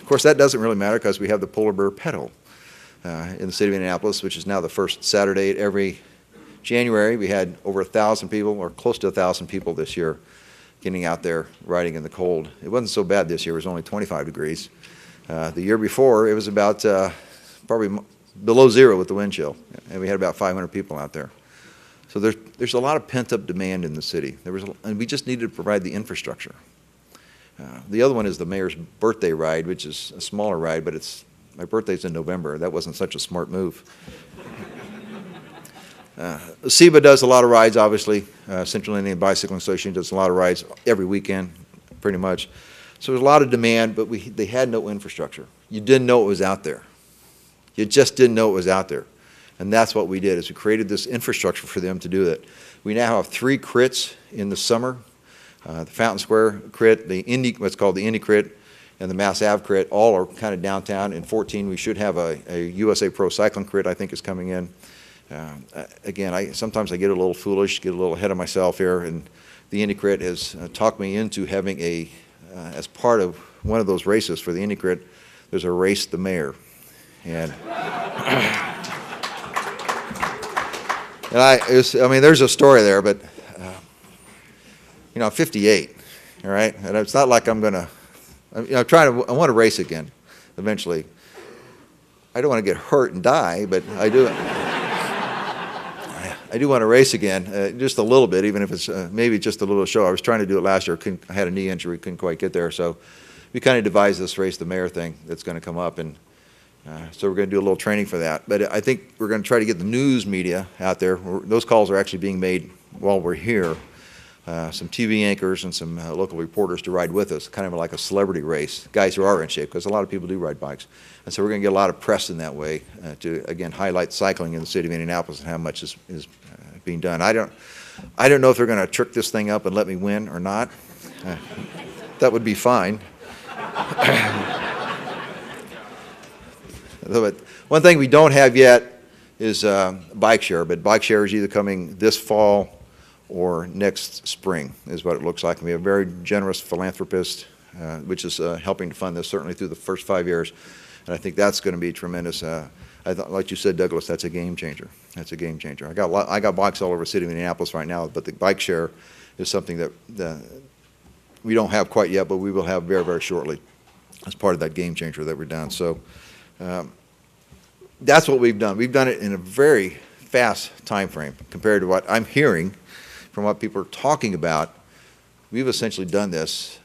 Of course, that doesn't really matter because we have the Polar Bear Pedal in the city of Indianapolis, which is now the first Saturday at every January, we had over 1,000 people, or close to 1,000 people this year, getting out there riding in the cold. It wasn't so bad this year. It was only 25 degrees. The year before, it was about probably below zero with the wind chill, and we had about 500 people out there. So there's a lot of pent-up demand in the city. And we just needed to provide the infrastructure. The other one is the mayor's birthday ride, which is a smaller ride, but my birthday's in November. That wasn't such a smart move. SEBA does a lot of rides, obviously. Central Indiana Bicycling Association does a lot of rides every weekend, pretty much. So there's a lot of demand, but they had no infrastructure. You didn't know it was out there. You just didn't know it was out there. And that's what we did, is we created this infrastructure for them to do that. We now have 3 crits in the summer. The Fountain Square crit, what's called the Indy crit, and the Mass Ave crit, all are kind of downtown. In 14, we should have a USA Pro Cycling crit, I think, is coming in. Again, sometimes I get a little foolish, get a little ahead of myself here, and the Indy crit has talked me into having as part of one of those races for the Indy crit, there's a race the mayor. And I mean, there's a story there, but I'm 58, all right, and it's not like I'm gonna. I want to race again, eventually. I don't want to get hurt and die, but I do. I do want to race again, just a little bit, even if it's maybe just a little show. I was trying to do it last year. I had a knee injury, couldn't quite get there, so we kind of devised this race the mayor thing that's going to come up, and so we're going to do a little training for that. But I think we're going to try to get the news media out there. Those calls are actually being made while we're here. Some TV anchors and some local reporters to ride with us, kind of like a celebrity race, guys who are in shape, because a lot of people do ride bikes. And so we're going to get a lot of press in that way to, again, highlight cycling in the city of Indianapolis and how much is being done. I don't know if they're going to trick this thing up and let me win or not. That would be fine. But one thing we don't have yet is bike share, but bike share is either coming this fall or next spring, is what it looks like. And we have a very generous philanthropist, which is helping to fund this certainly through the first 5 years. And I think that's going to be tremendous. Like you said, Douglas, that's a game changer. That's a game changer. I got bikes all over the city of Indianapolis right now, but the bike share is something that we don't have quite yet, but we will have very, very shortly as part of that game changer that we're done. So that's what we've done. We've done it in a very fast time frame compared to what I'm hearing from what people are talking about. We've essentially done this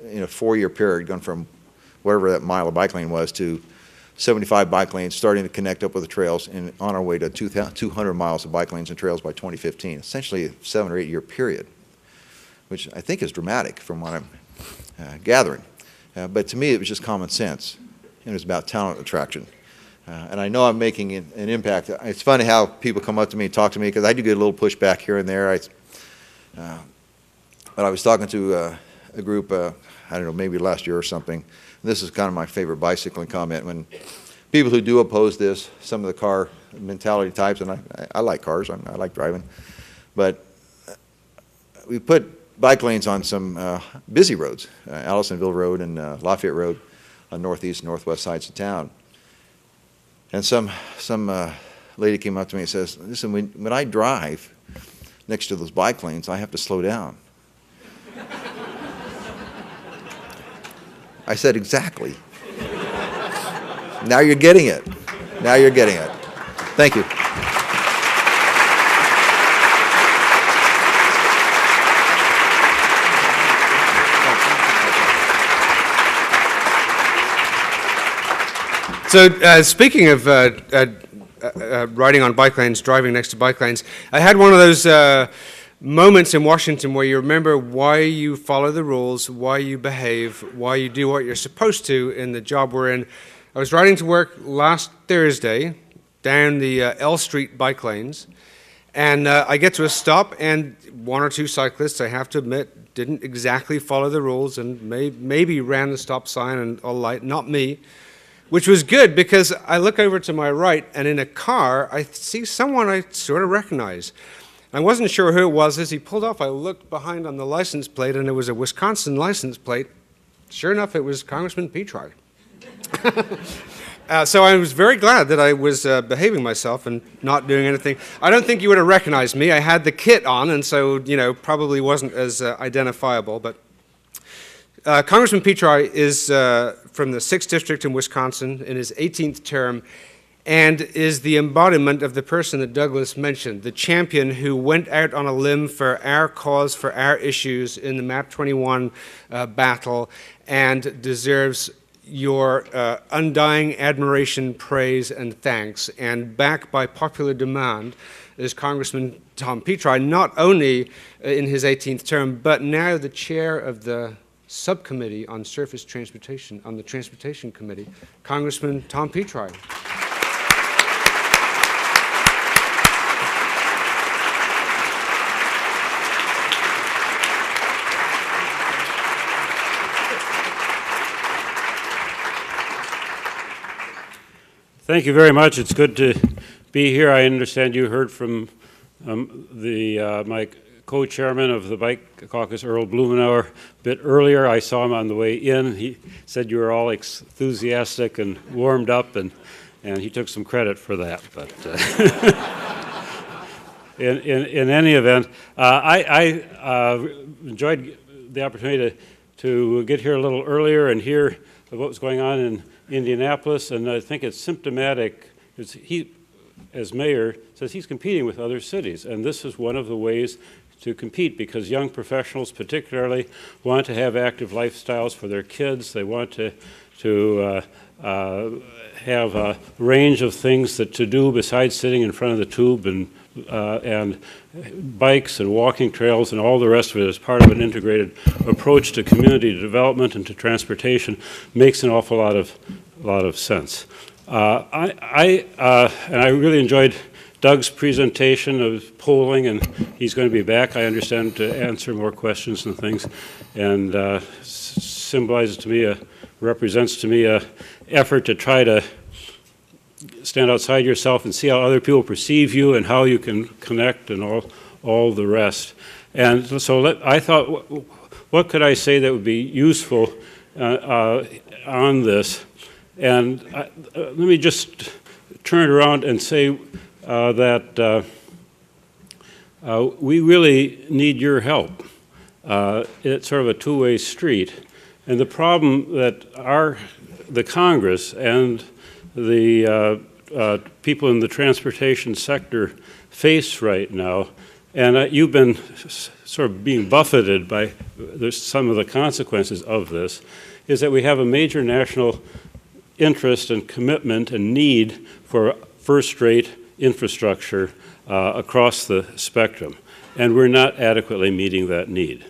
in a 4-year period, gone from whatever that mile of bike lane was to 75 bike lanes, starting to connect up with the trails, and on our way to 200 miles of bike lanes and trails by 2015. Essentially a 7 or 8 year period, which I think is dramatic from what I'm gathering. But to me, it was just common sense. It was about talent attraction. And I know I'm making an impact. It's funny how people come up to me and talk to me, because I do get a little pushback here and there. But I was talking to a group, I don't know, maybe last year or something. This is kind of my favorite bicycling comment. When people who do oppose this, some of the car mentality types, and I like cars, I like driving, but we put bike lanes on some busy roads, Allisonville Road and Lafayette Road on northeast and northwest sides of town. And some lady came up to me and says, listen, when I drive next to those bike lanes, I have to slow down. I said, exactly. Now you're getting it. Now you're getting it. Thank you. So speaking of riding on bike lanes, driving next to bike lanes, I had one of those moments in Washington where you remember why you follow the rules, why you behave, why you do what you're supposed to in the job we're in. I was riding to work last Thursday down the L Street bike lanes, and I get to a stop, and 1 or 2 cyclists, I have to admit, didn't exactly follow the rules and maybe ran the stop sign and all light, not me. Which was good, because I look over to my right, and in a car, I see someone I sort of recognize. I wasn't sure who it was. As he pulled off, I looked behind on the license plate, and it was a Wisconsin license plate. Sure enough, it was Congressman Petri. So I was very glad that I was behaving myself and not doing anything. I don't think you would have recognized me. I had the kit on, and so, probably wasn't as identifiable. But Congressman Petri is from the 6th District in Wisconsin in his 18th term, and is the embodiment of the person that Douglas mentioned, the champion who went out on a limb for our cause, for our issues in the MAP 21 battle, and deserves your undying admiration, praise, and thanks. And backed by popular demand is Congressman Tom Petri, not only in his 18th term, but now the chair of the subcommittee on surface transportation, on the Transportation Committee, Congressman Tom Petri. Thank you very much. It's good to be here. I understand you heard from my co-chairman of the Bike Caucus, Earl Blumenauer, a bit earlier. I saw him on the way in. He said you were all enthusiastic and warmed up, and he took some credit for that. But in any event, I enjoyed the opportunity to get here a little earlier and hear what was going on in Indianapolis, and I think it's symptomatic. He, as mayor, says he's competing with other cities, and this is one of the ways to compete, because young professionals particularly want to have active lifestyles for their kids. They want to have a range of things to do besides sitting in front of the tube, and bikes and walking trails and all the rest of it as part of an integrated approach to community development and to transportation makes an awful lot of sense. And I really enjoyed Doug's presentation of polling, and he's going to be back, I understand, to answer more questions and things, and symbolizes to me, represents to me a effort to try to stand outside yourself and see how other people perceive you and how you can connect and all the rest. And so I thought, what could I say that would be useful on this? And let me just turn it around and say that we really need your help. It's sort of a two-way street. And the problem that the Congress and the people in the transportation sector face right now, and you've been sort of being buffeted by some of the consequences of this, is that we have a major national interest and commitment and need for first-rate infrastructure across the spectrum, and we're not adequately meeting that need.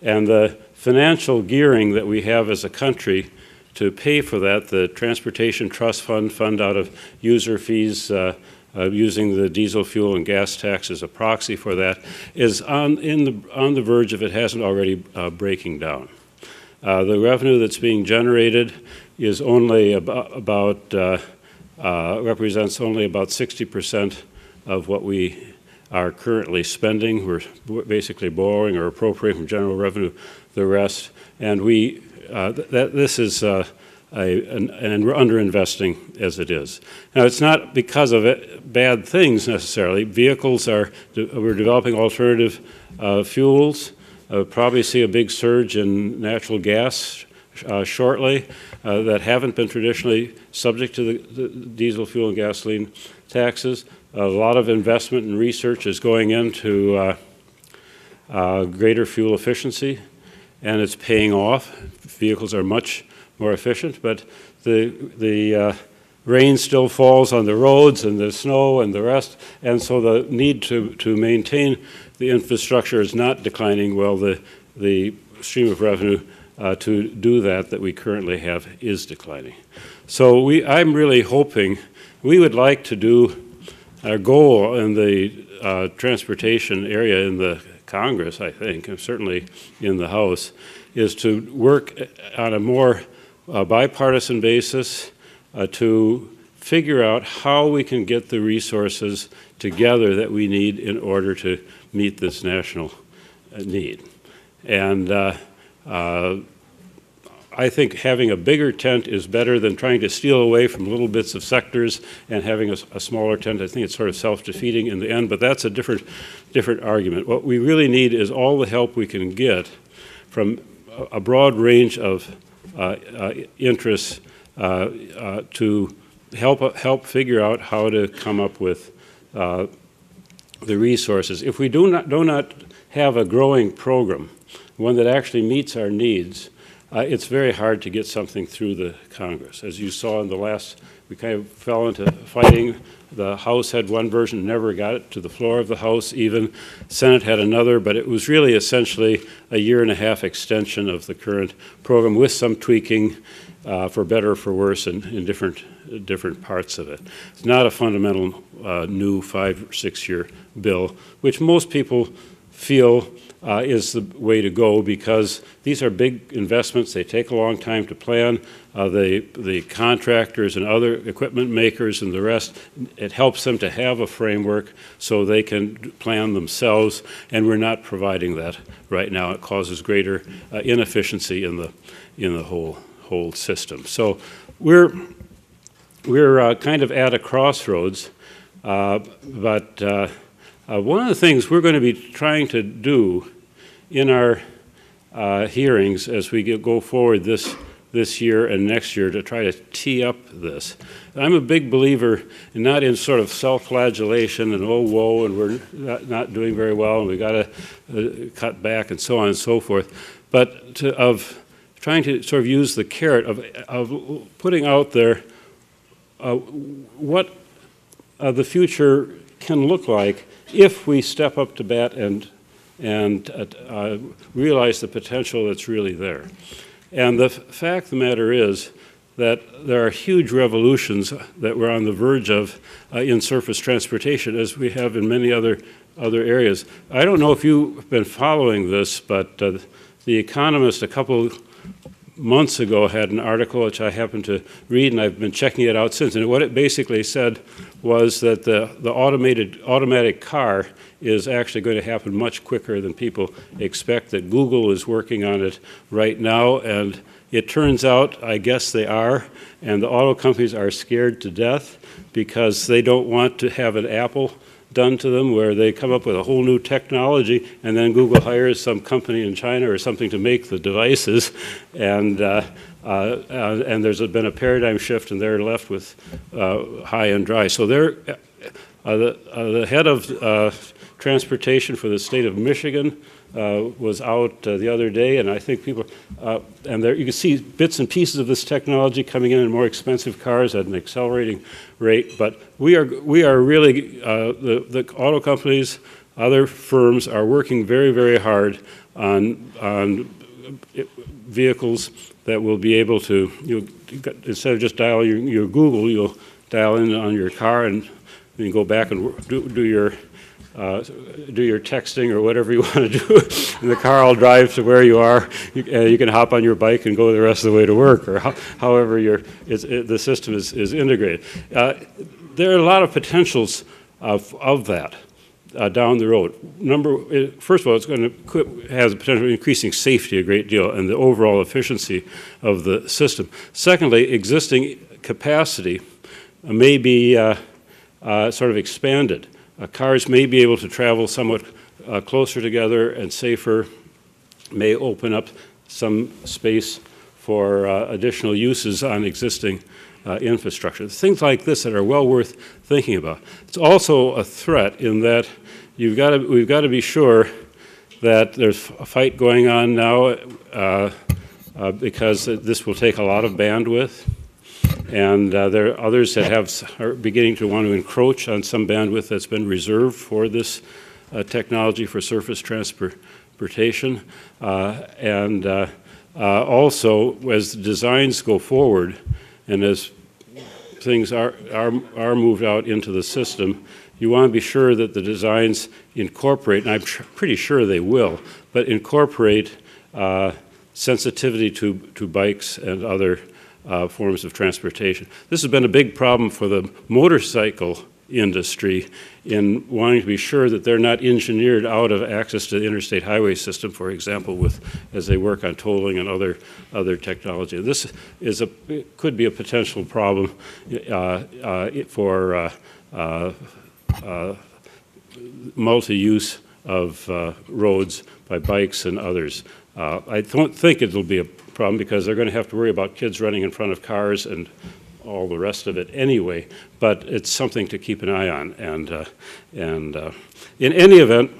And the financial gearing that we have as a country to pay for that, the Transportation Trust Fund out of user fees, using the diesel fuel and gas tax as a proxy for that, is on the verge, if it hasn't already, breaking down. The revenue that's being generated is only represents only about 60% of what we are currently spending. We're basically borrowing or appropriating from general revenue the rest, and this is and we're underinvesting as it is. Now, it's not because of bad things necessarily. We're developing alternative fuels. Probably see a big surge in natural gas shortly that haven't been traditionally subject to the diesel fuel and gasoline taxes. A lot of investment and research is going into greater fuel efficiency, and it's paying off. Vehicles are much more efficient, but the rain still falls on the roads and the snow and the rest, and so the need to maintain the infrastructure is not declining while the stream of revenue to do that we currently have is declining. So I'm really hoping, we would like to do, our goal in the transportation area in the Congress, I think, and certainly in the House, is to work on a more bipartisan basis to figure out how we can get the resources together that we need in order to meet this national need. And I think having a bigger tent is better than trying to steal away from little bits of sectors and having a smaller tent. I think it's sort of self-defeating in the end, but that's a different argument. What we really need is all the help we can get from a broad range of interests to help figure out how to come up with the resources. If we do not have a growing program, one that actually meets our needs, it's very hard to get something through the Congress. As you saw in the last, we kind of fell into fighting. The House had one version, never got it to the floor of the House even. Senate had another, but it was really essentially a year-and-a-half extension of the current program with some tweaking for better or for worse in different parts of it. It's not a fundamental new 5 or 6 year bill, which most people feel is the way to go because these are big investments. They take a long time to plan. The contractors and other equipment makers and the rest, it helps them to have a framework so they can plan themselves, and we're not providing that right now. It causes greater inefficiency in the whole system. So we're kind of at a crossroads, but one of the things we're going to be trying to do in our hearings as we go forward this year and next year to try to tee up this. I'm a big believer in not in sort of self-flagellation and oh woe and we're not doing very well and we got to cut back and so on and so forth, but of trying to sort of use the carrot of putting out there what the future can look like if we step up to bat and realize the potential that's really there. And the fact of the matter is that there are huge revolutions that we're on the verge of in surface transportation, as we have in many other areas. I don't know if you've been following this, but The Economist a couple months ago had an article which I happened to read, and I've been checking it out since. And what it basically said was that the automatic car is actually going to happen much quicker than people expect, that Google is working on it right now, and it turns out, I guess they are, and the auto companies are scared to death because they don't want to have an Apple done to them where they come up with a whole new technology and then Google hires some company in China or something to make the devices, and there's been a paradigm shift and they're left with high and dry. So they're the head of transportation for the state of Michigan was out the other day, and I think people, and there you can see bits and pieces of this technology coming in more expensive cars at an accelerating rate. But we are really the auto companies, other firms are working very, very hard on vehicles that will be able to, instead of just dialing your Google, you'll dial in on your car and then go back and do your texting or whatever you want to do, and the car will drive to where you are. You can hop on your bike and go the rest of the way to work, or however the system is integrated. There are a lot of potentials of that down the road. First of all, it's going to has the potential of increasing safety a great deal and the overall efficiency of the system. Secondly, existing capacity may be sort of expanded. Cars may be able to travel somewhat closer together and safer, may open up some space for additional uses on existing infrastructure. Things like this that are well worth thinking about. It's also a threat in that we've got to be sure that there's a fight going on now because this will take a lot of bandwidth. And there are others that are beginning to want to encroach on some bandwidth that's been reserved for this technology for surface transportation. Also, as the designs go forward and as things are moved out into the system, you want to be sure that the designs incorporate, and I'm pretty sure they will, but incorporate sensitivity to bikes and other forms of transportation. This has been a big problem for the motorcycle industry in wanting to be sure that they're not engineered out of access to the interstate highway system, for example, as they work on tolling and other technology. This could be a potential problem for multi-use of roads by bikes and others. I don't think it'll be a problem because they're going to have to worry about kids running in front of cars and all the rest of it anyway, but it's something to keep an eye on. And in any event,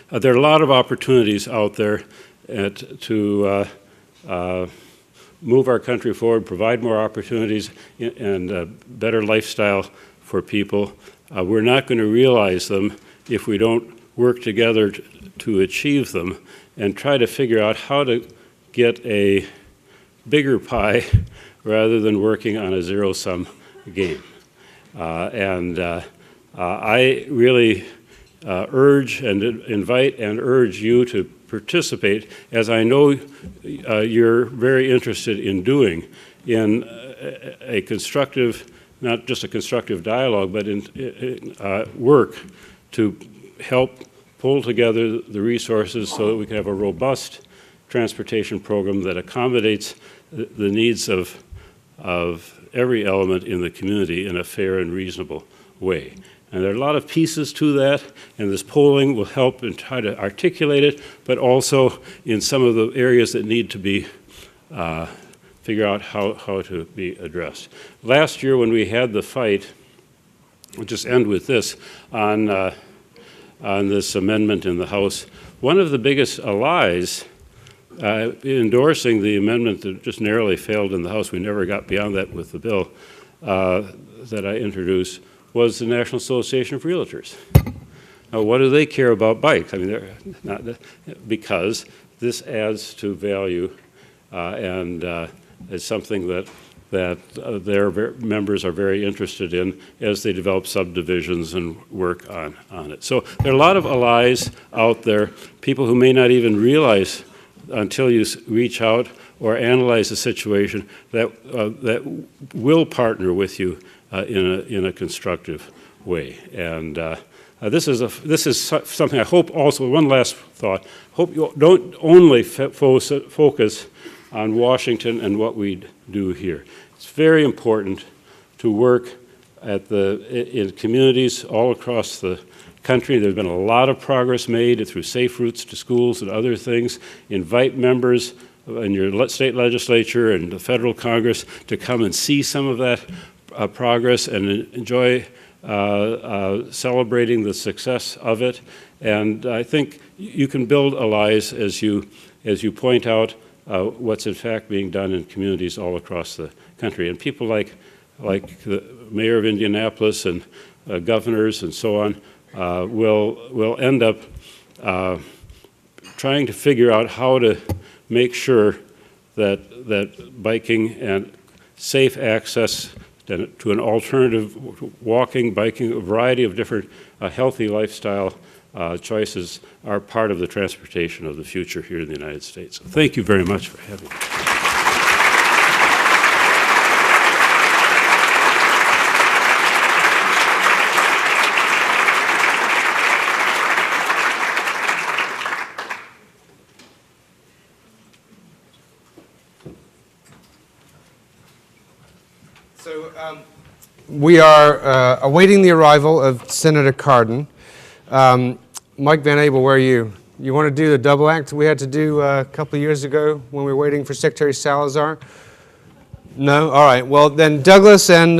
there are a lot of opportunities out there to move our country forward, provide more opportunities and a better lifestyle for people. We're not going to realize them if we don't work together to achieve them and try to figure out how to get a bigger pie rather than working on a zero-sum game. I really urge and invite and urge you to participate, as I know you're very interested in doing, in a constructive, not just a constructive dialogue, but in work to help pull together the resources so that we can have a robust transportation program that accommodates the needs of every element in the community in a fair and reasonable way. And there are a lot of pieces to that, and this polling will help and try to articulate it, but also in some of the areas that need to be figure out how to be addressed. Last year when we had the fight, I'll just end with this, on this amendment in the House, one of the biggest allies endorsing the amendment that just narrowly failed in the House, we never got beyond that with the bill that I introduced, was the National Association of Realtors. Now, what do they care about bikes? I mean, they're not, because this adds to value and it's something that their members are very interested in as they develop subdivisions and work on it. So there are a lot of allies out there, people who may not even realize until you reach out or analyze the situation that will partner with you in a constructive way. And this is something I hope also, one last thought, hope you don't only focus on Washington and what we do here. It's very important to work in communities all across the country. There's been a lot of progress made through safe routes to schools and other things. Invite members in your state legislature and the federal Congress to come and see some of that progress and enjoy celebrating the success of it. And I think you can build allies as you point out what's in fact being done in communities all across the country. And people like the mayor of Indianapolis and governors and so on will end up trying to figure out how to make sure that biking and safe access to an alternative walking, biking, a variety of different healthy lifestyle choices are part of the transportation of the future here in the United States. So thank you very much for having me. So we are awaiting the arrival of Senator Cardin. Mike Van Abel, where are you? You want to do the double act we had to do a couple of years ago when we were waiting for Secretary Salazar? No? All right. Well, then Douglas and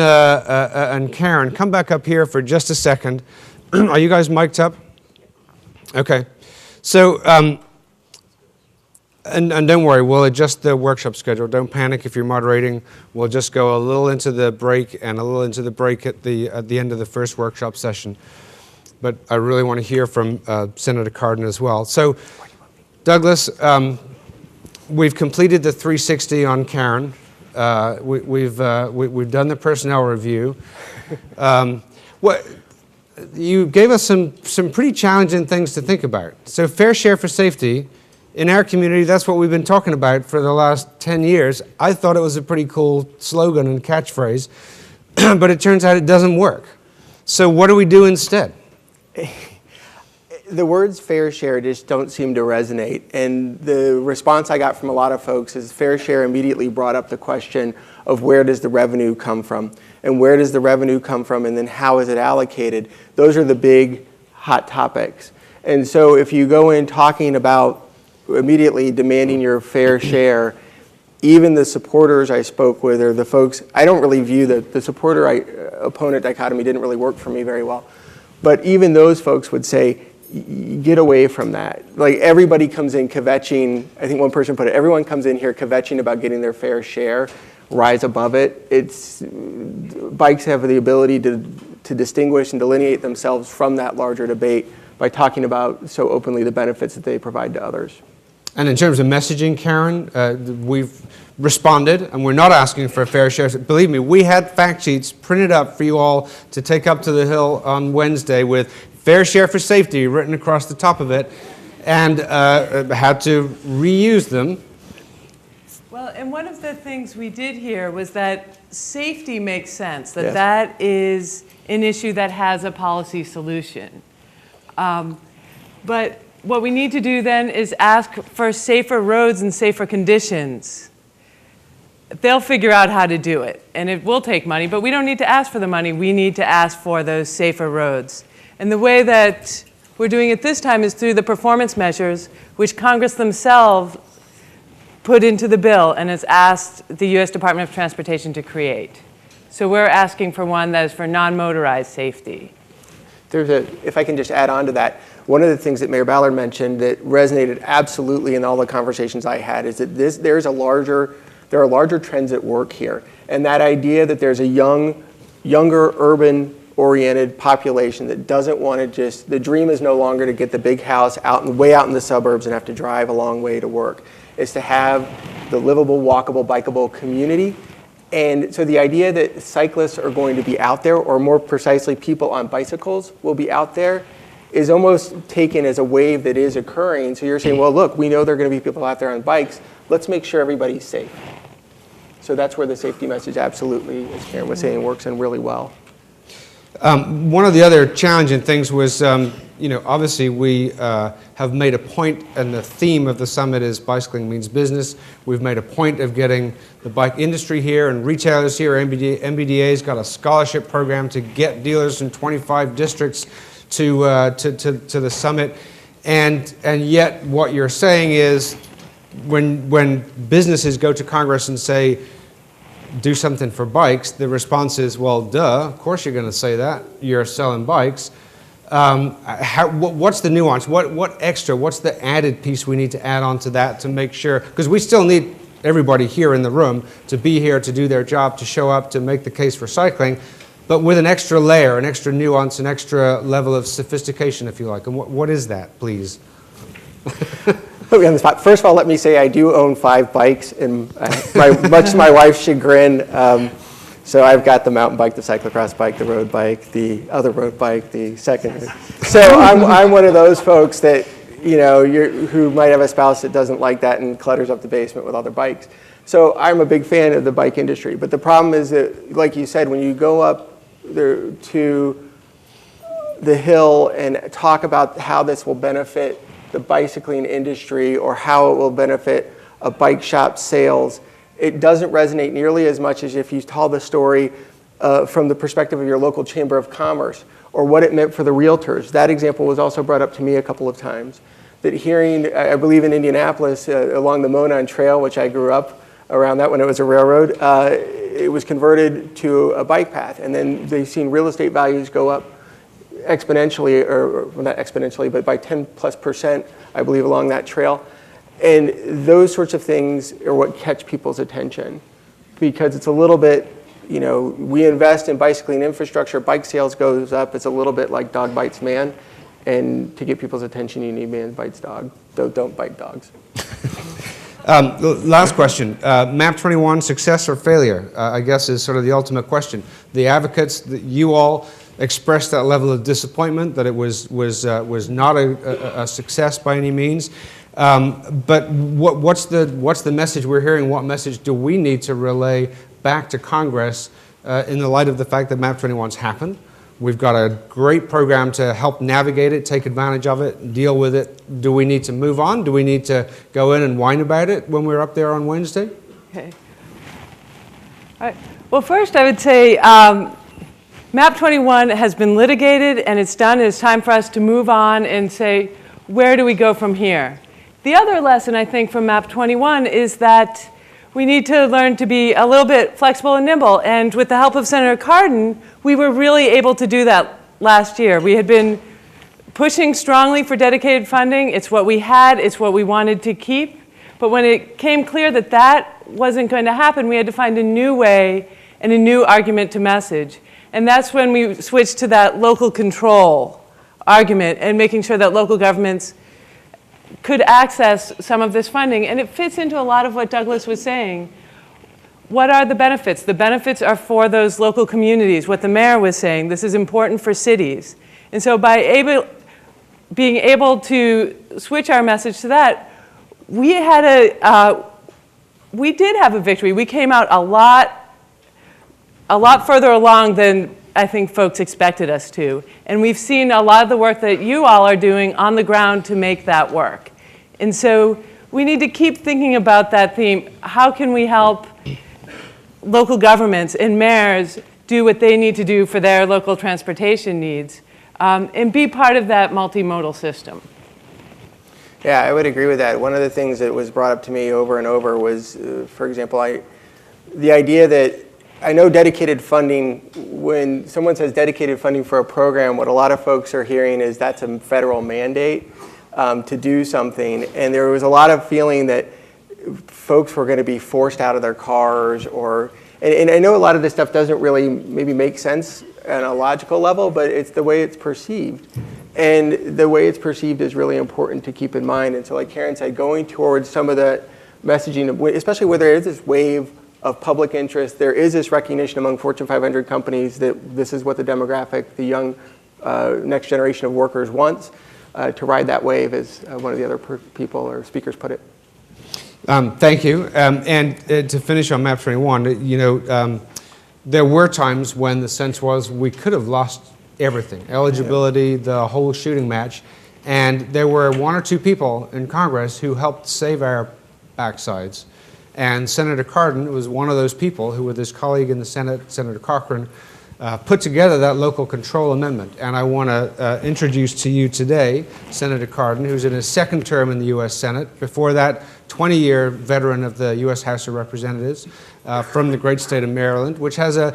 Karen, come back up here for just a second. Are you guys mic'd up? Okay. So, and don't worry, we'll adjust the workshop schedule. Don't panic if you're moderating. We'll just go a little into the break and a little into the break at the end of the first workshop session. But I really want to hear from Senator Cardin as well. So, Douglas, we've completed the 360 on Karen. We've done the personnel review. You gave us some pretty challenging things to think about. So, fair share for safety. In our community, that's what we've been talking about for the last 10 years. I thought it was a pretty cool slogan and catchphrase, but it turns out it doesn't work. So what do we do instead? The words fair share just don't seem to resonate. And the response I got from a lot of folks is fair share immediately brought up the question of where does the revenue come from? And where does the revenue come from? And then how is it allocated? Those are the big hot topics. And so if you go in talking about immediately demanding your fair share, even the supporters I spoke with, or the folks, I don't really view the supporter-opponent dichotomy didn't really work for me very well. But even those folks would say, get away from that. Like everybody comes in kvetching, I think one person put it, everyone comes in here kvetching about getting their fair share, rise above it. Bikes have the ability to distinguish and delineate themselves from that larger debate by talking about so openly the benefits that they provide to others. And in terms of messaging, Karen, we've responded, and we're not asking for a fair share. Believe me, we had fact sheets printed up for you all to take up to the Hill on Wednesday with fair share for safety written across the top of it, and had to reuse them. Well, and one of the things we did here was that safety makes sense, that Yes. that is an issue that has a policy solution. But what we need to do then is ask for safer roads and safer conditions. They'll figure out how to do it, and it will take money, but we don't need to ask for the money. We need to ask for those safer roads. And the way that we're doing it this time is through the performance measures, which Congress themselves put into the bill and has asked the U.S. Department of Transportation to create. So we're asking for one that is for non-motorized safety. If I can just add on to that, one of the things that Mayor Ballard mentioned that resonated absolutely in all the conversations I had is that there are larger trends at work here. And that idea that there's a younger urban-oriented population that doesn't want to the dream is no longer to get the big house way out in the suburbs and have to drive a long way to work. It's to have the livable, walkable, bikeable community. And so the idea that cyclists are going to be out there, or more precisely, people on bicycles will be out there, is almost taken as a wave that is occurring. So you're saying, well, look, we know there are going to be people out there on bikes. Let's make sure everybody's safe. So that's where the safety message absolutely, as Karen was saying, works in really well. One of the other challenging things was, obviously we have made a point, and the theme of the summit is bicycling means business. We've made a point of getting the bike industry here and retailers here. MBDA's got a scholarship program to get dealers in 25 districts to the summit. And yet what you're saying is when businesses go to Congress and say, do something for bikes, the response is, well, duh, of course you're going to say that. You're selling bikes. What's the nuance? What extra, what's the added piece we need to add on to that to make sure, because we still need everybody here in the room to be here, to do their job, to show up, to make the case for cycling, but with an extra layer, an extra nuance, an extra level of sophistication, if you like. And what is that, please? Put me on the spot. First of all, let me say I do own 5 bikes, and much to my wife's chagrin. So I've got the mountain bike, the cyclocross bike, the road bike, the other road bike, the second. So I'm one of those folks that, who might have a spouse that doesn't like that and clutters up the basement with other bikes. So I'm a big fan of the bike industry. But the problem is that, like you said, when you go up there to the Hill and talk about how this will benefit the bicycling industry or how it will benefit a bike shop sales, it doesn't resonate nearly as much as if you tell the story from the perspective of your local chamber of commerce or what it meant for the realtors. That example was also brought up to me a couple of times. That hearing, I believe in Indianapolis, along the Monon Trail, which I grew up around that when it was a railroad, it was converted to a bike path. And then they've seen real estate values go up exponentially, or well, not exponentially, but by 10+%, I believe, along that trail. And those sorts of things are what catch people's attention, because it's a little bit, we invest in bicycling infrastructure, bike sales goes up, it's a little bit like dog bites man, and to get people's attention, you need man bites dog, though don't bite dogs. Last question. MAP 21, success or failure, I guess is sort of the ultimate question. The advocates, that you all expressed that level of disappointment, that it was not a success by any means. But what's the message we're hearing? What message do we need to relay back to Congress in the light of the fact that MAP 21's happened? We've got a great program to help navigate it, take advantage of it, deal with it. Do we need to move on? Do we need to go in and whine about it when we're up there on Wednesday? Okay. All right. Well, first I would say MAP 21 has been litigated and it's done. It's time for us to move on and say, where do we go from here? The other lesson, I think, from MAP 21 is that we need to learn to be a little bit flexible and nimble. And with the help of Senator Cardin, we were really able to do that last year. We had been pushing strongly for dedicated funding. It's what we had. It's what we wanted to keep. But when it came clear that that wasn't going to happen, we had to find a new way and a new argument to message. And that's when we switched to that local control argument and making sure that local governments could access some of this funding. And it fits into a lot of what Douglas was saying. What are the benefits? The benefits are for those local communities. What the mayor was saying, this is important for cities. And so by being able to switch our message to that, we did have a victory. We came out a lot further along than I think folks expected us to. And we've seen a lot of the work that you all are doing on the ground to make that work. And so we need to keep thinking about that theme. How can we help local governments and mayors do what they need to do for their local transportation needs and be part of that multimodal system? Yeah, I would agree with that. One of the things that was brought up to me over and over was, for example, the idea that I know dedicated funding, when someone says dedicated funding for a program, what a lot of folks are hearing is that's a federal mandate to do something. And there was a lot of feeling that folks were going to be forced out of their cars and I know a lot of this stuff doesn't really maybe make sense on a logical level, but it's the way it's perceived. And the way it's perceived is really important to keep in mind. And so like Karen said, going towards some of the messaging, especially where there is this wave of public interest, there is this recognition among Fortune 500 companies that this is what the demographic, the young next generation of workers wants, to ride that wave, as one of the other people or speakers put it. Thank you. And to finish on MAP 21, you know, there were times when the sense was we could have lost everything, eligibility, the whole shooting match. And there were one or two people in Congress who helped save our backsides. And Senator Cardin was one of those people who, with his colleague in the Senate, Senator Cochran, put together that local control amendment. And I want to introduce to you today Senator Cardin, who's in his second term in the U.S. Senate. Before that, 20-year veteran of the U.S. House of Representatives from the great state of Maryland, which has a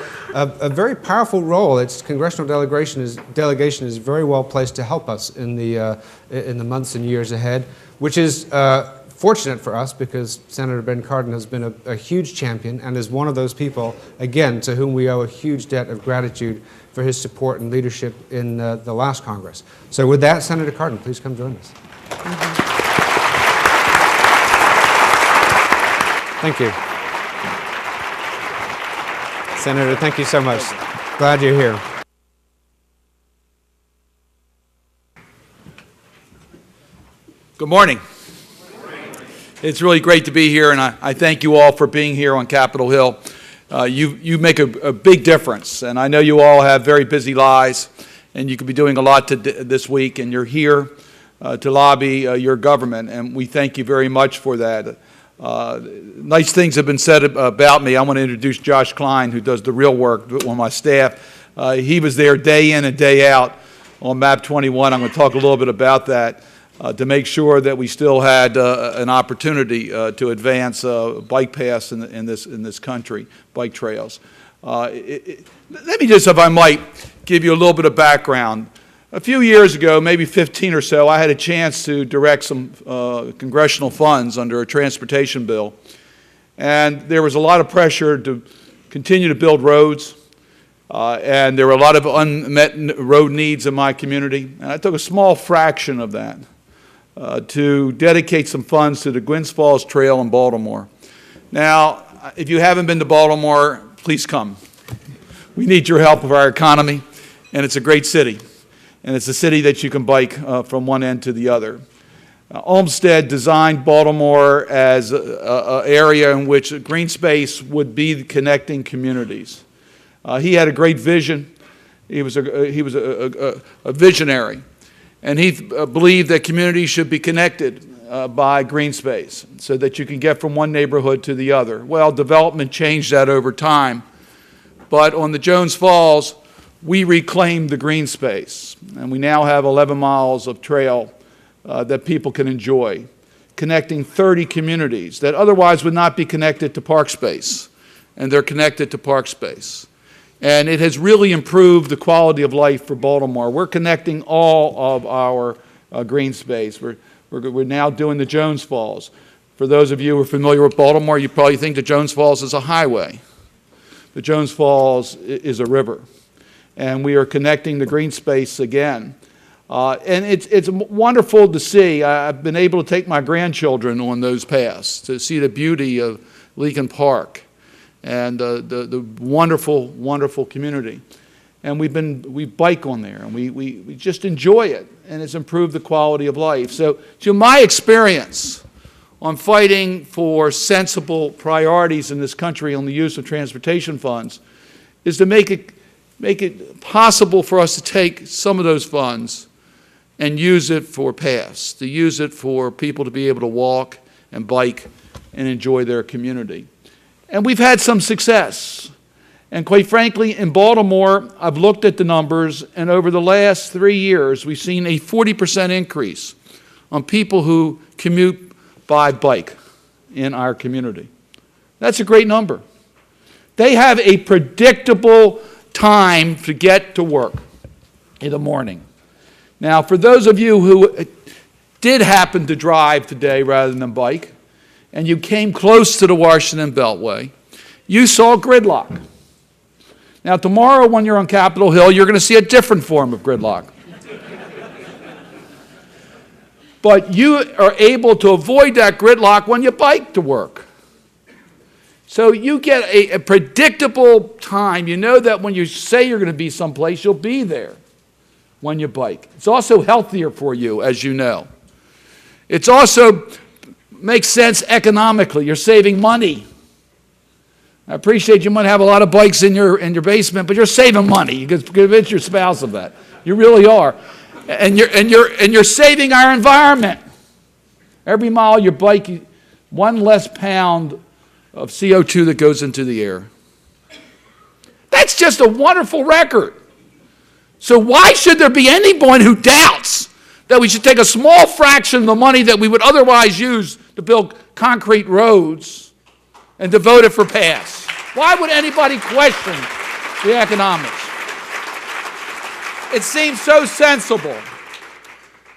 very powerful role. Its congressional delegation is very well placed to help us in the months and years ahead, which is fortunate for us because Senator Ben Cardin has been a huge champion and is one of those people, again, to whom we owe a huge debt of gratitude for his support and leadership in the last Congress. So with that, Senator Cardin, please come join us. Thank you. Senator, thank you so much. Glad you're here. Good morning. It's really great to be here, and I thank you all for being here on Capitol Hill. You make a big difference, and I know you all have very busy lives, and you could be doing a lot this week, and you're here to lobby your government, and we thank you very much for that. Nice things have been said about me. I want to introduce Josh Klein, who does the real work on my staff. He was there day in and day out on MAP 21. I'm going to talk a little bit about that. To make sure that we still had an opportunity to advance bike paths in this country, bike trails. Let me just, if I might, give you a little bit of background. A few years ago, maybe 15 or so, I had a chance to direct some congressional funds under a transportation bill. And there was a lot of pressure to continue to build roads. And there were a lot of unmet road needs in my community. And I took a small fraction of that to dedicate some funds to the Gwynns Falls Trail in Baltimore. Now, if you haven't been to Baltimore, please come. We need your help with our economy, and it's a great city. And it's a city that you can bike from one end to the other. Olmsted designed Baltimore as an area in which green space would be the connecting communities. He had a great vision, He was a visionary, and he believed that communities should be connected by green space so that you can get from one neighborhood to the other. Well, development changed that over time, but on the Jones Falls, we reclaimed the green space, and we now have 11 miles of trail that people can enjoy, connecting 30 communities that otherwise would not be connected to park space, and they're connected to park space. And it has really improved the quality of life for Baltimore. We're connecting all of our green space. We're now doing the Jones Falls. For those of you who are familiar with Baltimore, you probably think the Jones Falls is a highway. The Jones Falls is a river. And we are connecting the green space again. And it's wonderful to see. I've been able to take my grandchildren on those paths to see the beauty of Leakin Park and the wonderful, wonderful community. And we bike on there, and we just enjoy it, and it's improved the quality of life. So my experience on fighting for sensible priorities in this country on the use of transportation funds is to make it possible for us to take some of those funds and use it for paths, to use it for people to be able to walk and bike and enjoy their community. And we've had some success. And quite frankly, in Baltimore, I've looked at the numbers, and over the last 3 years, we've seen a 40% increase on people who commute by bike in our community. That's a great number. They have a predictable time to get to work in the morning. Now, for those of you who did happen to drive today rather than bike, and you came close to the Washington Beltway, you saw gridlock. Now, tomorrow when you're on Capitol Hill, you're going to see a different form of gridlock. But you are able to avoid that gridlock when you bike to work. So you get a predictable time. You know that when you say you're going to be someplace, you'll be there when you bike. It's also healthier for you, as you know. It's also makes sense economically. You're saving money. I appreciate you might have a lot of bikes in your basement, but you're saving money. You can convince your spouse of that. You really are. And you're saving our environment. Every mile you bike, 1 less pound of CO2 that goes into the air. That's just a wonderful record. So why should there be anyone who doubts that we should take a small fraction of the money that we would otherwise use to build concrete roads and devote it for paths? Why would anybody question the economics? It seems so sensible.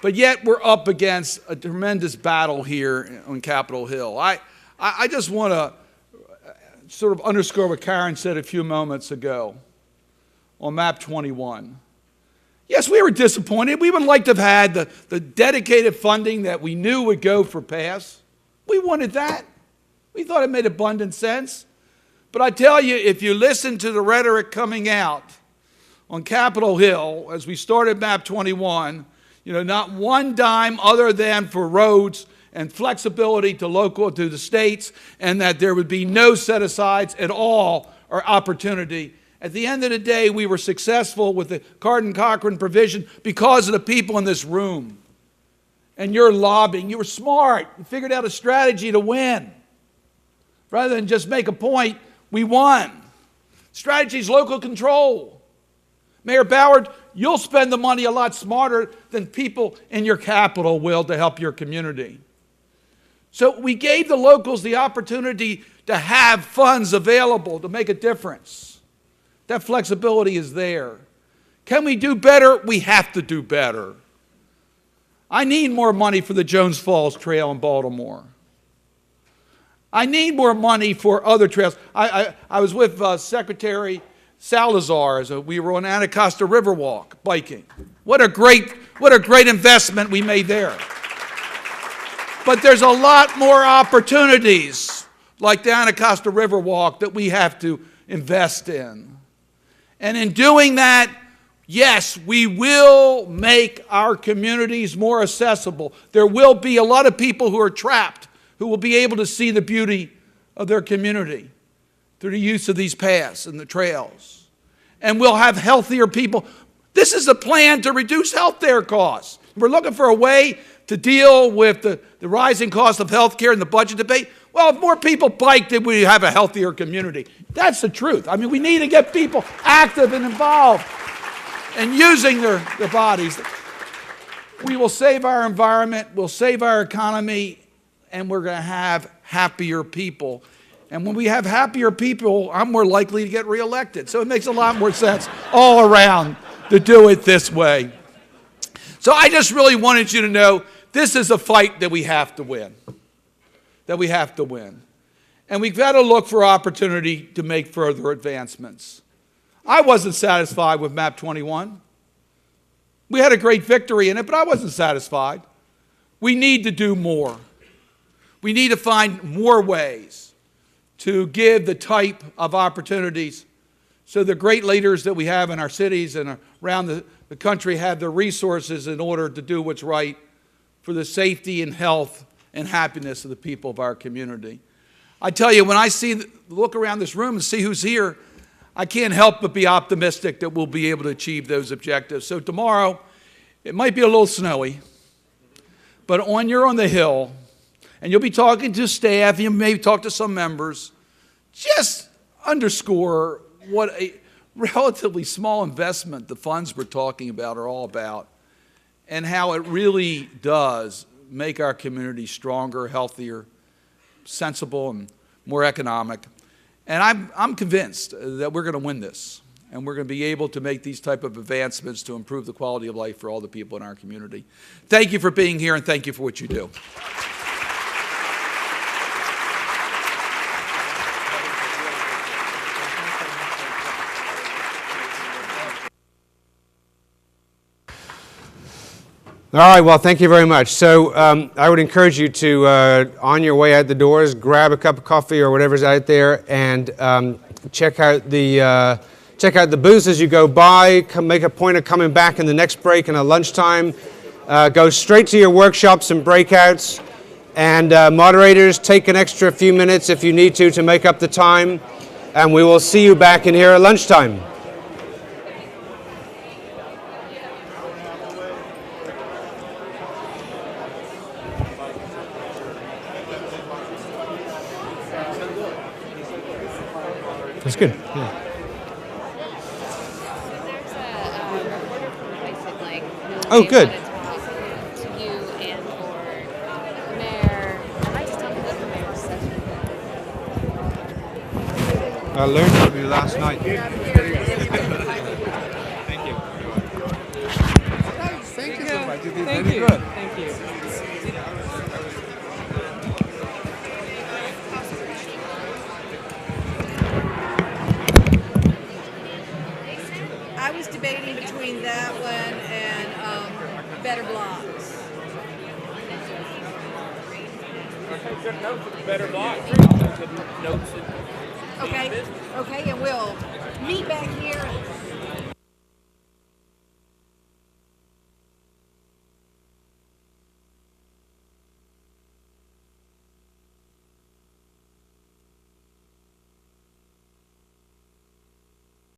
But yet we're up against a tremendous battle here on Capitol Hill. I just want to sort of underscore what Karen said a few moments ago on map 21. Yes, we were disappointed. We would like to have had the dedicated funding that we knew would go for paths. We wanted that. We thought it made abundant sense. But I tell you, if you listen to the rhetoric coming out on Capitol Hill as we started map 21, not one dime other than for roads and flexibility to the states, and that there would be no set-asides at all or opportunity. At the end of the day, we were successful with the Cardin-Cochran provision because of the people in this room. And you're lobbying. You were smart. You figured out a strategy to win. Rather than just make a point, we won. Strategy is local control. Mayor Ballard, you'll spend the money a lot smarter than people in your capital will to help your community. So we gave the locals the opportunity to have funds available to make a difference. That flexibility is there. Can we do better? We have to do better. I need more money for the Jones Falls Trail in Baltimore. I need more money for other trails. I was with Secretary Salazar as we were on Anacostia Riverwalk biking. What a great investment we made there. But there's a lot more opportunities like the Anacostia Riverwalk that we have to invest in. And in doing that, yes, we will make our communities more accessible. There will be a lot of people who are trapped who will be able to see the beauty of their community through the use of these paths and the trails. and we'll have healthier people. This is a plan to reduce healthcare costs. We're looking for a way to deal with the rising cost of healthcare and the budget debate. Well, if more people bike, then we have a healthier community. That's the truth. I mean, we need to get people active and involved and using their bodies. We will save our environment, we'll save our economy, and we're going to have happier people. And when we have happier people, I'm more likely to get reelected. So it makes a lot more sense all around to do it this way. So I just really wanted you to know this is a fight that we have to win. That we have to win. And we've got to look for opportunity to make further advancements. I wasn't satisfied with MAP 21. We had a great victory in it, but I wasn't satisfied. We need to do more. We need to find more ways to give the type of opportunities so the great leaders that we have in our cities and around the country have the resources in order to do what's right for the safety and health and happiness of the people of our community. I tell you, when I look around this room and see who's here, I can't help but be optimistic that we'll be able to achieve those objectives. So tomorrow, it might be a little snowy, but when you're on the Hill, and you'll be talking to staff, you may talk to some members, just underscore what a relatively small investment the funds we're talking about are all about, and how it really does make our community stronger, healthier, sensible, and more economic. And I'm convinced that we're going to win this, and we're going to be able to make these type of advancements to improve the quality of life for all the people in our community. Thank you for being here, and thank you for what you do. All right, well, thank you very much. So I would encourage you to, on your way out the doors, grab a cup of coffee or whatever's out there and check out the booths as you go by. Make a point of coming back in the next break and at lunchtime. Go straight to your workshops and breakouts. And moderators, take an extra few minutes if you need to make up the time. And we will see you back in here at lunchtime. That's good. Yeah. Oh, good. To you and for the mayor. I might just tell them that the mayor's session. I learned from you last night. Thank you. Thank you. Thank you. I was debating between that one and Better Blocks. Better block. Okay, and we'll meet back here.